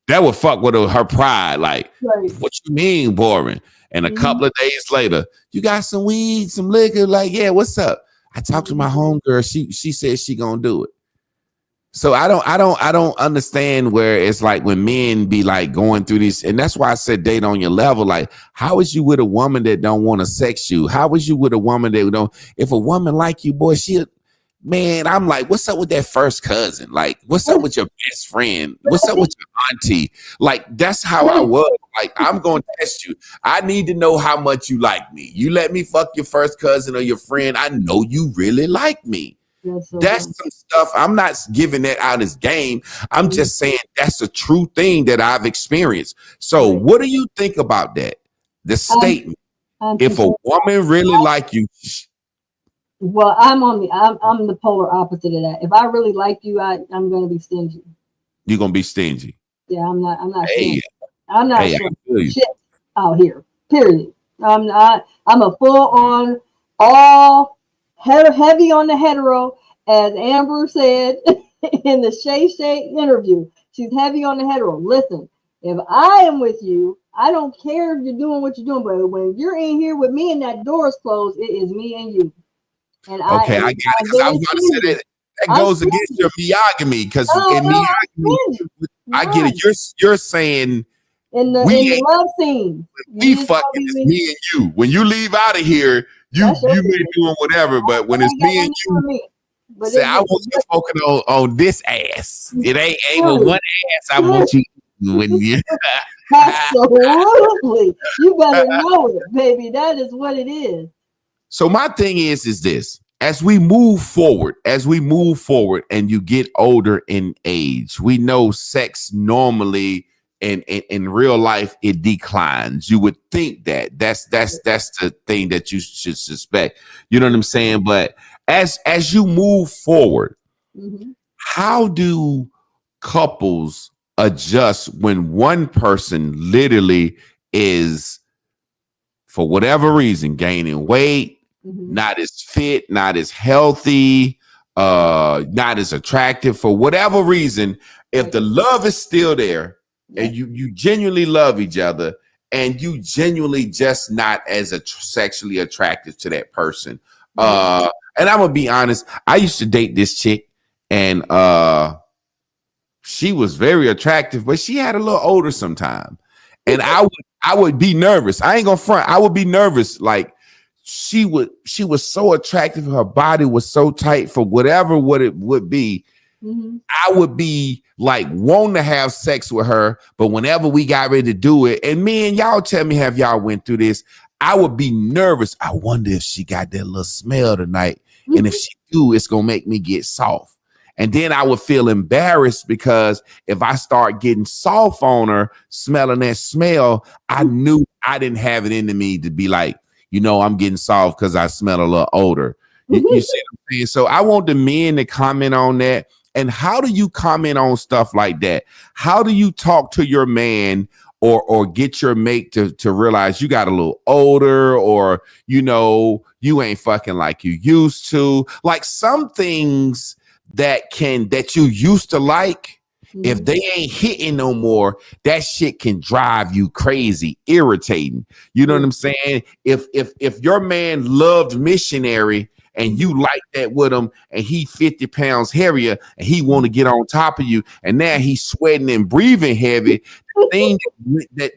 [SPEAKER 2] That would fuck with her pride. Like, what you mean boring? And a couple of days later, you got some weed, some liquor. Like, yeah, what's up? I talked to my homegirl. She said she gonna do it. So I don't understand where it's like when men be like going through this, and that's why I said date on your level. Like, how is you with a woman that don't want to sex you? How is you with a woman that don't? If a woman like you, boy, man, I'm like, what's up with that first cousin? Like, what's up with your best friend? What's up with your auntie? Like, that's how I was. Like, I'm going to test you. I need to know how much you like me. You let me fuck your first cousin or your friend, I know you really like me. That's some stuff. I'm not giving that out as game. I'm just saying that's a true thing that I've experienced. So what do you think about that? The statement, if a woman really like you.
[SPEAKER 3] Well, I'm the polar opposite of that. If I really like you, I'm going to be stingy. You're
[SPEAKER 2] going to be stingy.
[SPEAKER 3] Yeah, I'm not. Hey, I'm not. Shit. out here. Period. I'm a full on heavy on the hetero, as Amber said in the Shay interview. She's heavy on the hetero. Listen, if I am with you, I don't care if you're doing what you're doing, but when you're in here with me and that door is closed, it is me and you. And
[SPEAKER 2] I got it, because I was going to say that goes against your miogamy, because in miogamy, I get it. You're saying
[SPEAKER 3] in the love scene,
[SPEAKER 2] we fucking it's me and you. When you leave out of here, you may be doing whatever, but when it's me and you, say I want you focusing on this ass. It ain't with one ass. I want you when you.
[SPEAKER 3] Absolutely, you better know it, baby. That is what it is.
[SPEAKER 2] So my thing is this: as we move forward, and you get older in age, we know sex normally in real life it declines. You would think that's the thing that you should suspect. You know what I'm saying? But as you move forward, how do couples adjust when one person literally is, for whatever reason, gaining weight, not as fit, not as healthy, not as attractive, for whatever reason? If the love is still there and you genuinely love each other and you genuinely just not as sexually attractive to that person. And I'm gonna be honest, I used to date this chick, and she was very attractive, but she had a little older sometime. And I would be nervous. I ain't gonna front. I would be nervous. Like she was so attractive. Her body was so tight for whatever what it would be. I would be like wanting to have sex with her, but whenever we got ready to do it, and me and y'all tell me, have y'all went through this? I would be nervous. I wonder if she got that little smell tonight. And if she do, it's gonna make me get soft. And then I would feel embarrassed, because if I start getting soft on her, smelling that smell, I knew I didn't have it in me to be like, I'm getting soft because I smell a little older. You see what I'm saying? So I want the men to comment on that. And how do you comment on stuff like that? How do you talk to your man or get your mate to realize you got a little older, or, you ain't fucking like you used to? Like some things that you used to like, if they ain't hitting no more, that shit can drive you crazy, irritating. You know what I'm saying? If your man loved Missionary and you like that with him, and he 50 pounds heavier and he want to get on top of you, and now he's sweating and breathing heavy, the thing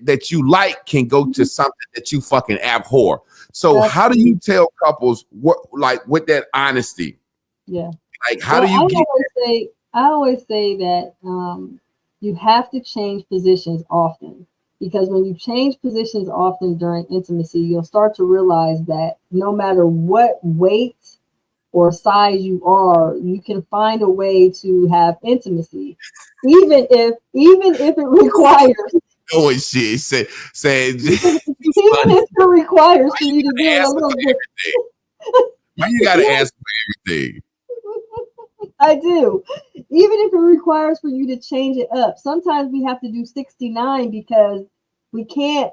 [SPEAKER 2] that you like can go to something that you fucking abhor. So how do you tell couples with that honesty?
[SPEAKER 3] Yeah.
[SPEAKER 2] Like, how do you
[SPEAKER 3] I always say that you have to change positions often, because when you change positions often during intimacy, you'll start to realize that no matter what weight or size you are, you can find a way to have intimacy, even if it requires.
[SPEAKER 2] Oh shit! Say
[SPEAKER 3] even if it requires for you to do it a little bit.
[SPEAKER 2] Why you gotta ask for everything?
[SPEAKER 3] I do. Even if it requires for you to change it up. Sometimes we have to do 69 because we can't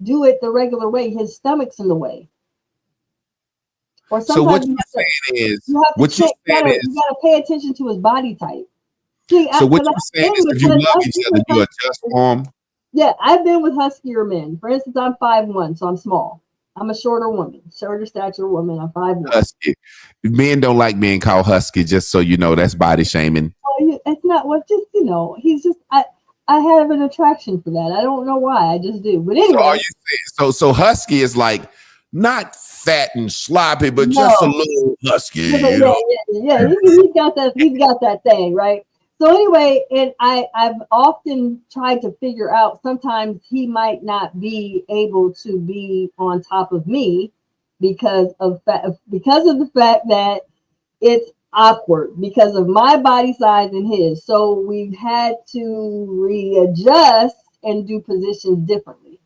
[SPEAKER 3] do it the regular way. His stomach's in the way. Or sometimes
[SPEAKER 2] so what you're saying is,
[SPEAKER 3] you gotta pay attention to his body type. See,
[SPEAKER 2] so what you're saying is, if you love each other, you adjust for him.
[SPEAKER 3] Yeah, I've been with huskier men. For instance, I'm 5'1", so I'm small. I'm a shorter stature woman. I'm 5'1".
[SPEAKER 2] Husky. Men don't like being called husky, just so you know. That's body shaming.
[SPEAKER 3] It's not what, just, he's just, I have an attraction for that. I don't know why. I just do. But anyway.
[SPEAKER 2] So husky is like not fat and sloppy, but just a little husky.
[SPEAKER 3] Yeah. He's got that thing, right? So anyway, and I've often tried to figure out, sometimes he might not be able to be on top of me because of the fact that it's awkward because of my body size and his. So we've had to readjust and do positions differently.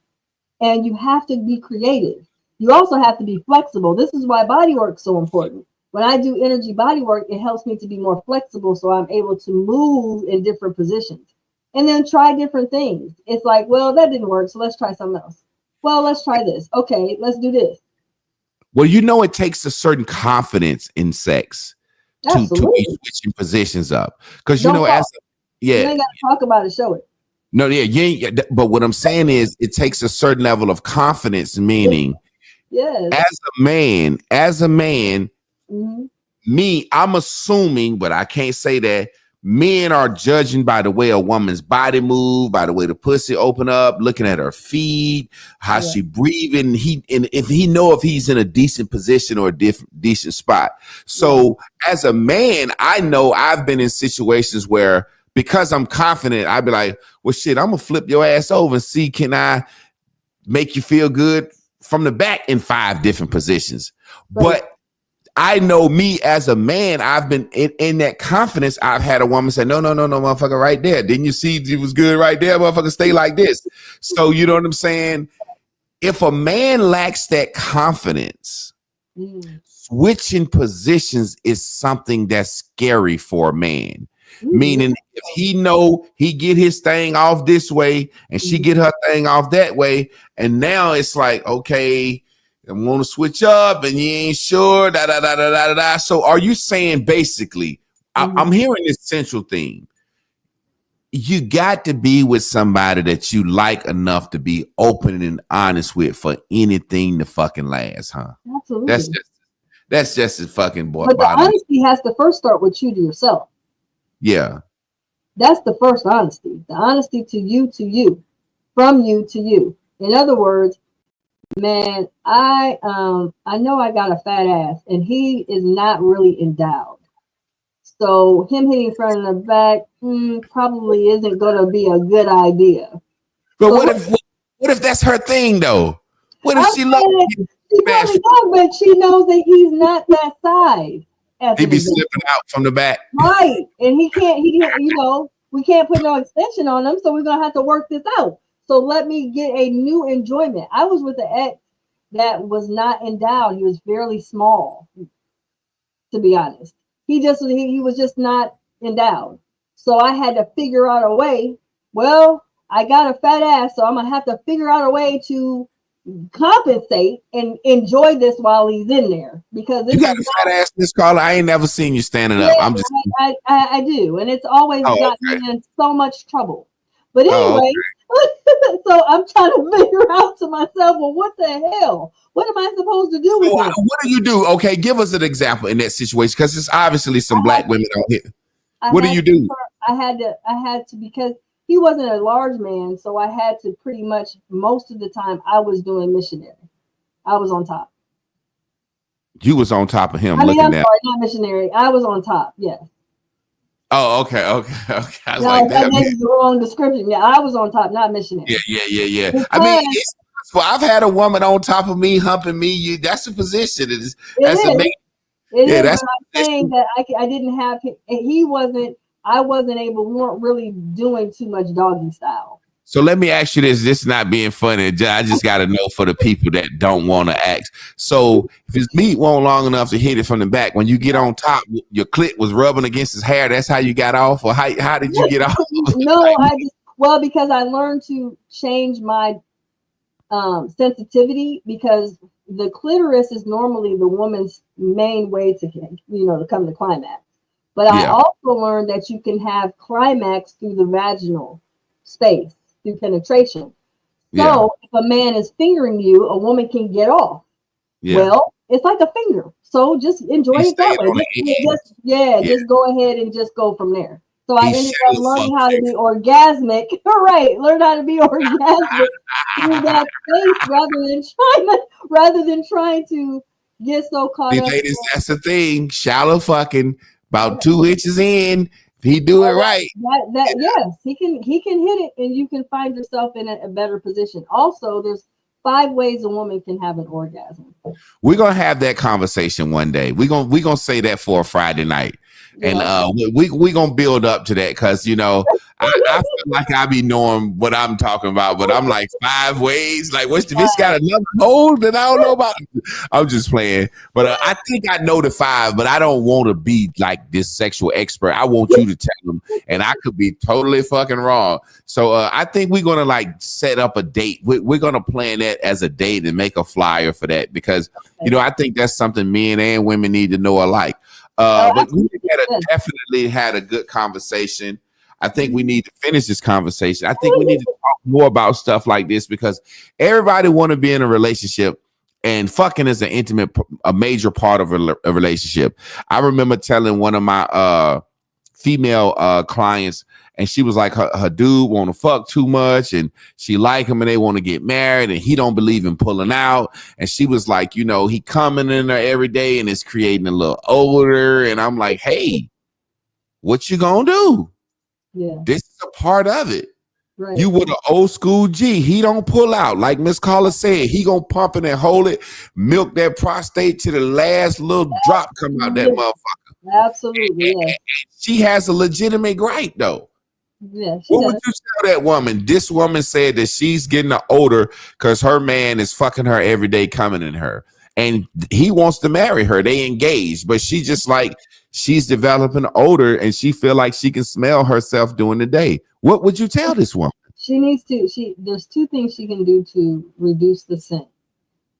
[SPEAKER 3] And you have to be creative. You also have to be flexible. This is why body work is so important. When I do energy body work, it helps me to be more flexible, so I'm able to move in different positions and then try different things. It's like, well, that didn't work, so let's try something else. well, let's try this. Okay, let's do this.
[SPEAKER 2] Well, you know, it takes a certain confidence in sex to be switching positions up. Because, you know,
[SPEAKER 3] you ain't got to talk about it, show it.
[SPEAKER 2] No, yeah, you ain't, but what I'm saying is it takes a certain level of confidence, meaning as a man, me, I'm assuming, but I can't say that men are judging by the way a woman's body move, by the way the pussy open up, looking at her feet, how she breathing. And if he know if he's in a decent position or a decent spot. So as a man, I know I've been in situations where because I'm confident, I'd be like, well, shit, I'm gonna flip your ass over and see, can I make you feel good from the back in 5 different positions? But I know me as a man, I've been in that confidence. I've had a woman say, no, motherfucker, right there. Didn't you see it was good right there? Motherfucker, stay like this. So you know what I'm saying? If a man lacks that confidence, switching positions is something that's scary for a man. Meaning if he know he get his thing off this way and she get her thing off that way, and now it's like, okay, I want to switch up and you ain't sure, So are you saying basically, I'm hearing this central theme. You got to be with somebody that you like enough to be open and honest with for anything to fucking last, huh?
[SPEAKER 3] Absolutely.
[SPEAKER 2] That's just a fucking boy.
[SPEAKER 3] But the honesty has to first start with you to yourself.
[SPEAKER 2] Yeah.
[SPEAKER 3] That's the first honesty. The honesty to you, from you to you. In other words, man, I know I got a fat ass and he is not really endowed. So him hitting front and the back probably isn't going to be a good idea.
[SPEAKER 2] But so what if that's her thing though? What if she loves you?
[SPEAKER 3] She probably does, but she knows that he's not that size.
[SPEAKER 2] He be slipping out from the back.
[SPEAKER 3] Right. And he can't, we can't put no extension on him. So we're going to have to work this out. So let me get a new enjoyment. I was with an ex that was not endowed. He was fairly small, to be honest. He was just not endowed. So I had to figure out a way. Well, I got a fat ass, so I'm going to have to figure out a way to compensate and enjoy this while he's in there, because
[SPEAKER 2] you got a fat ass, Miss Carla. I ain't never seen you standing up. I'm just
[SPEAKER 3] I do, and it's always got me in so much trouble. But anyway, so I'm trying to figure out to myself, well, what the hell? What am I supposed to do with it?
[SPEAKER 2] What do you do? Okay, give us an example in that situation, because it's obviously some black women out here. What do you do?
[SPEAKER 3] I had to because he wasn't a large man, so I had to pretty much most of the time I was doing missionary. I was on top.
[SPEAKER 2] You was on top of him.
[SPEAKER 3] I'm sorry, not missionary. I was on top. Yes.
[SPEAKER 2] Oh, okay. I was
[SPEAKER 3] that's the wrong description. Yeah, I was on top, not missionary.
[SPEAKER 2] Yeah. Because I mean, I've had a woman on top of me, humping me. That's a position. I'm
[SPEAKER 3] saying that I didn't have him. He wasn't. I wasn't able. We weren't really doing too much doggy style.
[SPEAKER 2] So let me ask you this. This is not being funny. I just got to know for the people that don't want to ask. So if his meat won't long enough to hit it from the back, when you get on top, your clit was rubbing against his hair. That's how you got off, or how did you get off?
[SPEAKER 3] No, because I learned to change my sensitivity, because the clitoris is normally the woman's main way to come to climax. But I also learned that you can have climax through the vaginal space, through penetration. So if a man is fingering you, a woman can get off. Yeah. Well, it's like a finger. So just enjoy it that way. Just go ahead and just go from there. So I ended up learning how to be orgasmic. Right. Learn how to be orgasmic through that space rather than trying to get so caught up.
[SPEAKER 2] Ladies, that's the thing. Shallow fucking. About 2 inches in, he do it right.
[SPEAKER 3] Yes, he can hit it, and you can find yourself in a better position. Also, there's 5 ways a woman can have an orgasm.
[SPEAKER 2] We're gonna have that conversation one day. We're gonna say that for a Friday night. And we gonna build up to that because I feel like I be knowing what I'm talking about, but I'm like 5 ways. Like, what's the bitch got another hole that I don't know about? I'm just playing, but I think I know the 5, but I don't want to be like this sexual expert. I want you to tell them, and I could be totally fucking wrong. So I think we're gonna like set up a date. We're gonna plan that as a date and make a flyer for that because I think that's something men and women need to know alike. But we definitely had a good conversation. I think we need to finish this conversation. I think we need to talk more about stuff like this because everybody want to be in a relationship, and fucking is a major part of a relationship. I remember telling one of my female clients, and she was like, her dude want to fuck too much, and she like him, and they want to get married, and he don't believe in pulling out. And she was like, he coming in there every day, and it's creating a little odor. And I'm like, hey, what you gonna do? Yeah, this is a part of it. Right. You with an old school G. He don't pull out. Like Miss Carla said, he gonna pump it and hold it, milk that prostate to the last little drop come out that motherfucker.
[SPEAKER 3] Absolutely,
[SPEAKER 2] and she has a legitimate right though.
[SPEAKER 3] Yeah,
[SPEAKER 2] what would you tell that woman? This woman said that she's getting an odor because her man is fucking her every day, coming in her, and he wants to marry her. They engaged, but she just like she's developing odor, and she feel like she can smell herself during the day. What would you tell this woman?
[SPEAKER 3] She needs to. There's 2 things she can do to reduce the scent.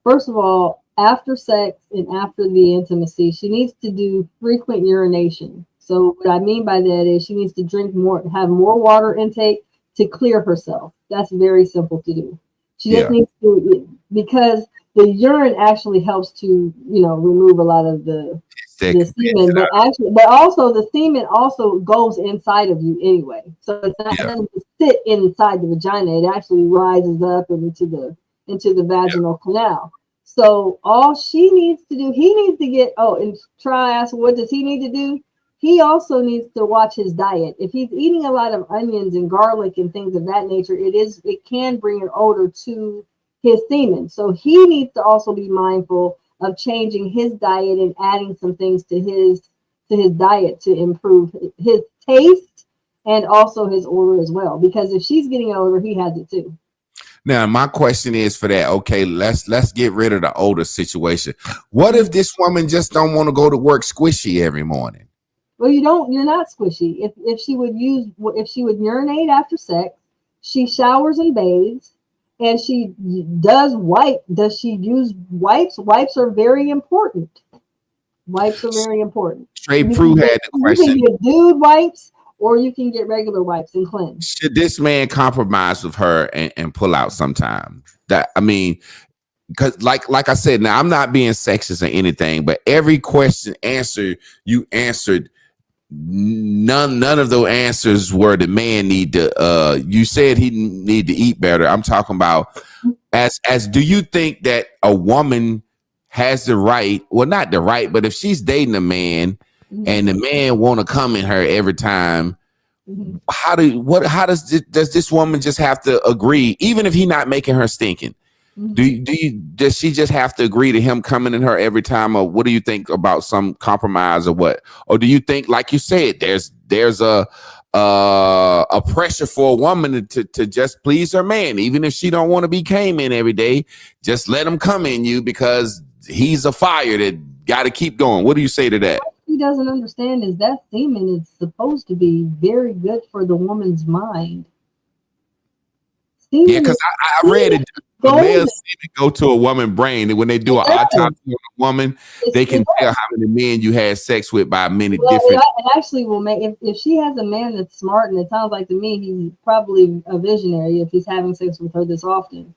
[SPEAKER 3] First of all, after sex and after the intimacy, she needs to do frequent urination. So what I mean by that is she needs to drink more, have more water intake to clear herself. That's very simple to do. She just needs to, because the urine actually helps to, remove a lot of the semen, but also the semen also goes inside of you anyway. So it's not, it doesn't sit inside the vagina. It actually rises up into the vaginal canal. So all she needs to do, he needs to get, and try ask, what does he need to do? He also needs to watch his diet. If he's eating a lot of onions and garlic and things of that nature, it can bring an odor to his semen. So he needs to also be mindful of changing his diet and adding some things to his diet to improve his taste and also his odor as well. Because if she's getting an odor, he has it too.
[SPEAKER 2] Now, my question is for that. Okay, let's get rid of the odor situation. What if this woman just don't want to go to work squishy every morning?
[SPEAKER 3] Well, you're not squishy. If she would urinate after sex, she showers and bathes, and she does she use wipes? Wipes are very important.
[SPEAKER 2] Trey Prue had the question.
[SPEAKER 3] You can get dude wipes, or you can get regular wipes and cleanse.
[SPEAKER 2] Should this man compromise with her and pull out sometime? Because like I said, now I'm not being sexist or anything, but every question you answered. None of those answers were the man need to. You said he need to eat better. I'm talking about as do you think that a woman has the right? Well, not the right, but if she's dating a man and the man want to come in her every time, does this woman just have to agree, even if he not making her stinking? Does she just have to agree to him coming in her every time, or what do you think about some compromise or what? Or do you think, like you said, there's a pressure for a woman to just please her man, even if she don't want to be came in every day, just let him come in you because he's a fire that got to keep going? What do you say to that?
[SPEAKER 3] What he doesn't understand is that semen is supposed to be very good for the woman's mind.
[SPEAKER 2] Because I read it. The male semen go to a woman's brain, and when they do an autopsy on a woman, they can tell how many men you had sex with by many different.
[SPEAKER 3] It actually will make if she has a man that's smart, and it sounds like to me he's probably a visionary if he's having sex with her this often.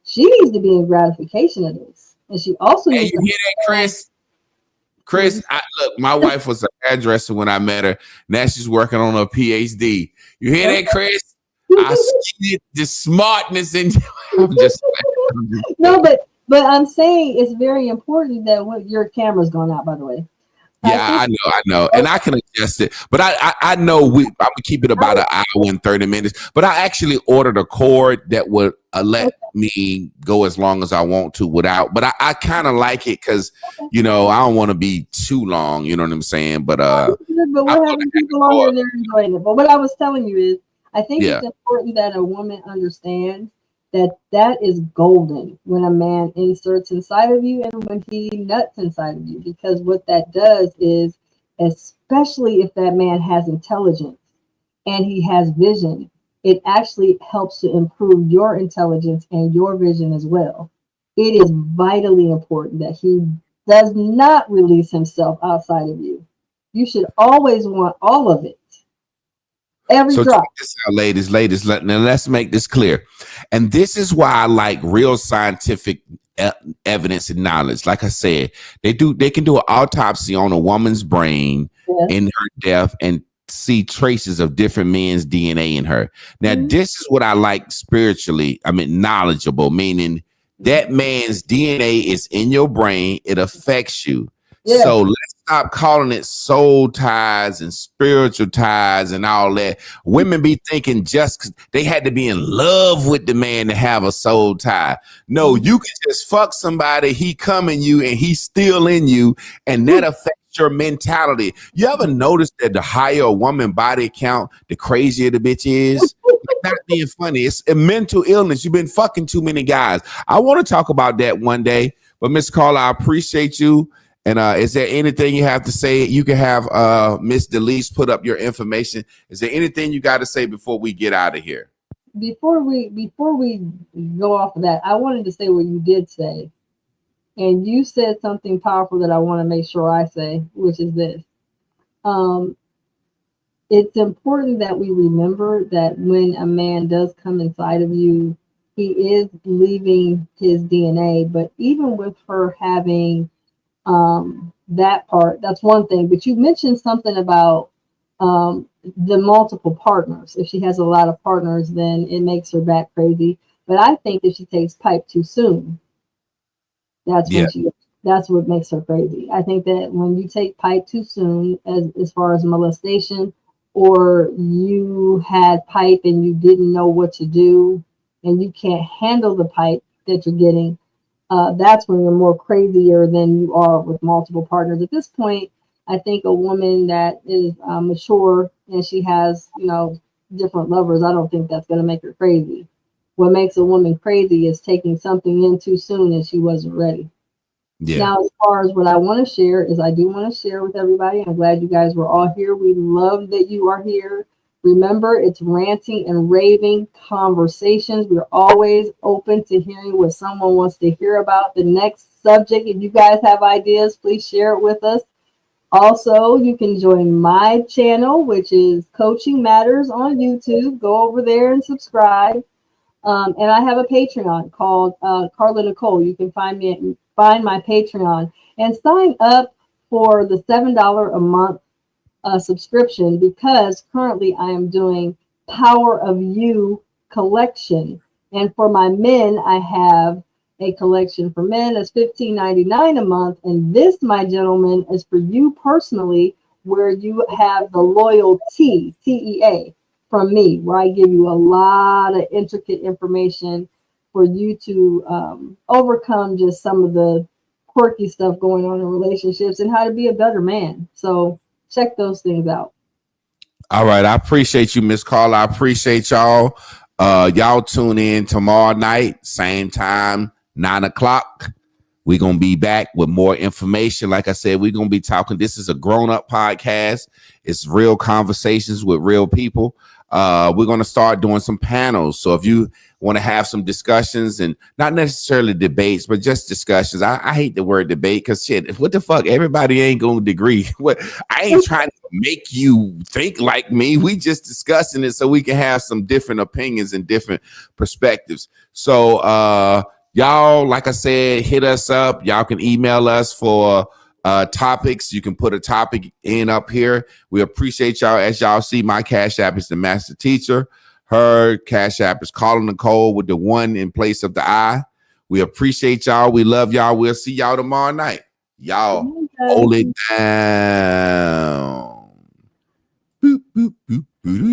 [SPEAKER 3] She needs to be in gratification of this, and she also needs
[SPEAKER 2] you hear that, Chris? Chris, look, my wife was a hairdresser when I met her. Now she's working on her PhD. You hear that, Chris? I see the smartness in you.
[SPEAKER 3] No, but I'm saying it's very important that your camera's going out, by the way.
[SPEAKER 2] Yeah, I know, and I can adjust it. But I know I'm gonna keep it about an hour and 30 minutes. But I actually ordered a cord that would let me go as long as I want to without. But I kind of like it because I don't want to be too long. You know what I'm saying? But
[SPEAKER 3] we're having people on here, they're enjoying it. But what I was telling you is, I think it's important that a woman understands that is golden when a man inserts inside of you and when he nuts inside of you, because what that does is, especially if that man has intelligence and he has vision, it actually helps to improve your intelligence and your vision as well. It is vitally important that he does not release himself outside of you. You should always want all of it. Every drop.
[SPEAKER 2] Check this out, ladies. Now let's make this clear. And this is why I like real scientific evidence and knowledge. Like I said, they can do an autopsy on a woman's brain in her death and see traces of different men's DNA in her. Now, this is what I like spiritually. I mean, knowledgeable, meaning that man's DNA is in your brain. It affects you. Yeah. So let's stop calling it soul ties and spiritual ties and all that. Women be thinking just because they had to be in love with the man to have a soul tie. No, you can just fuck somebody, he come in you and he's still in you, and that affects your mentality. You ever notice that the higher a woman body count, the crazier the bitch is? Not being funny. It's a mental illness. You've been fucking too many guys. I want to talk about that one day. But Miss Carla, I appreciate you. And is there anything you have to say? You can have Miss Delise put up your information. Is there anything you got to say before we get out of here?
[SPEAKER 3] Before we go off of that, I wanted to say what you did say. And you said something powerful that I want to make sure I say, which is this. It's important that we remember that when a man does come inside of you, he is leaving his DNA. But even with her having that part, that's one thing. But you mentioned something about the multiple partners. If she has a lot of partners, then it makes her bat crazy. But I think if she takes pipe too soon, that's what makes her crazy. I think that when you take pipe too soon, as far as molestation, or you had pipe and you didn't know what to do and you can't handle the pipe that you're getting, that's when you're more crazier than you are with multiple partners. At this point, I think a woman that is mature and she has, different lovers, I don't think that's going to make her crazy. What makes a woman crazy is taking something in too soon and she wasn't ready. Yeah. Now, as far as what I want to share is, I do want to share with everybody. I'm glad you guys were all here. We love that you are here. Remember, it's ranting and raving conversations. We're always open to hearing what someone wants to hear about the next subject. If you guys have ideas, please share it with us. Also, you can join my channel, which is Coaching Matters on YouTube. Go over there and subscribe. And I have a Patreon called Carla Nicole. You can find my Patreon and sign up for the $7 a month subscription, because currently I am doing Power of You collection. And for my men, I have a collection for men that's $15.99 a month. And this, my gentlemen, is for you personally, where you have the loyalty, TEA, from me, where I give you a lot of intricate information for you to overcome just some of the quirky stuff going on in relationships and how to be a better man. So check those things out.
[SPEAKER 2] All right. I appreciate you, Miss Carla. I appreciate y'all. Y'all tune in tomorrow night, same time, 9:00. We're going to be back with more information. Like I said, we're going to be talking. This is a grown-up podcast. It's real conversations with real people. We're going to start doing some panels. So if you want to have some discussions, and not necessarily debates, but just discussions. I hate the word debate because shit, what the fuck? Everybody ain't going to agree. I ain't trying to make you think like me. We just discussing it so we can have some different opinions and different perspectives. So y'all, like I said, hit us up. Y'all can email us for topics. You can put a topic in up here. We appreciate y'all. As y'all see, my Cash App is the Master Teacher. Her Cash App is Carla Nicole with the 1 in place of the I. We appreciate y'all. We love y'all. We'll see y'all tomorrow night. Y'all. Hold it down. Boop, boop, boop, boop.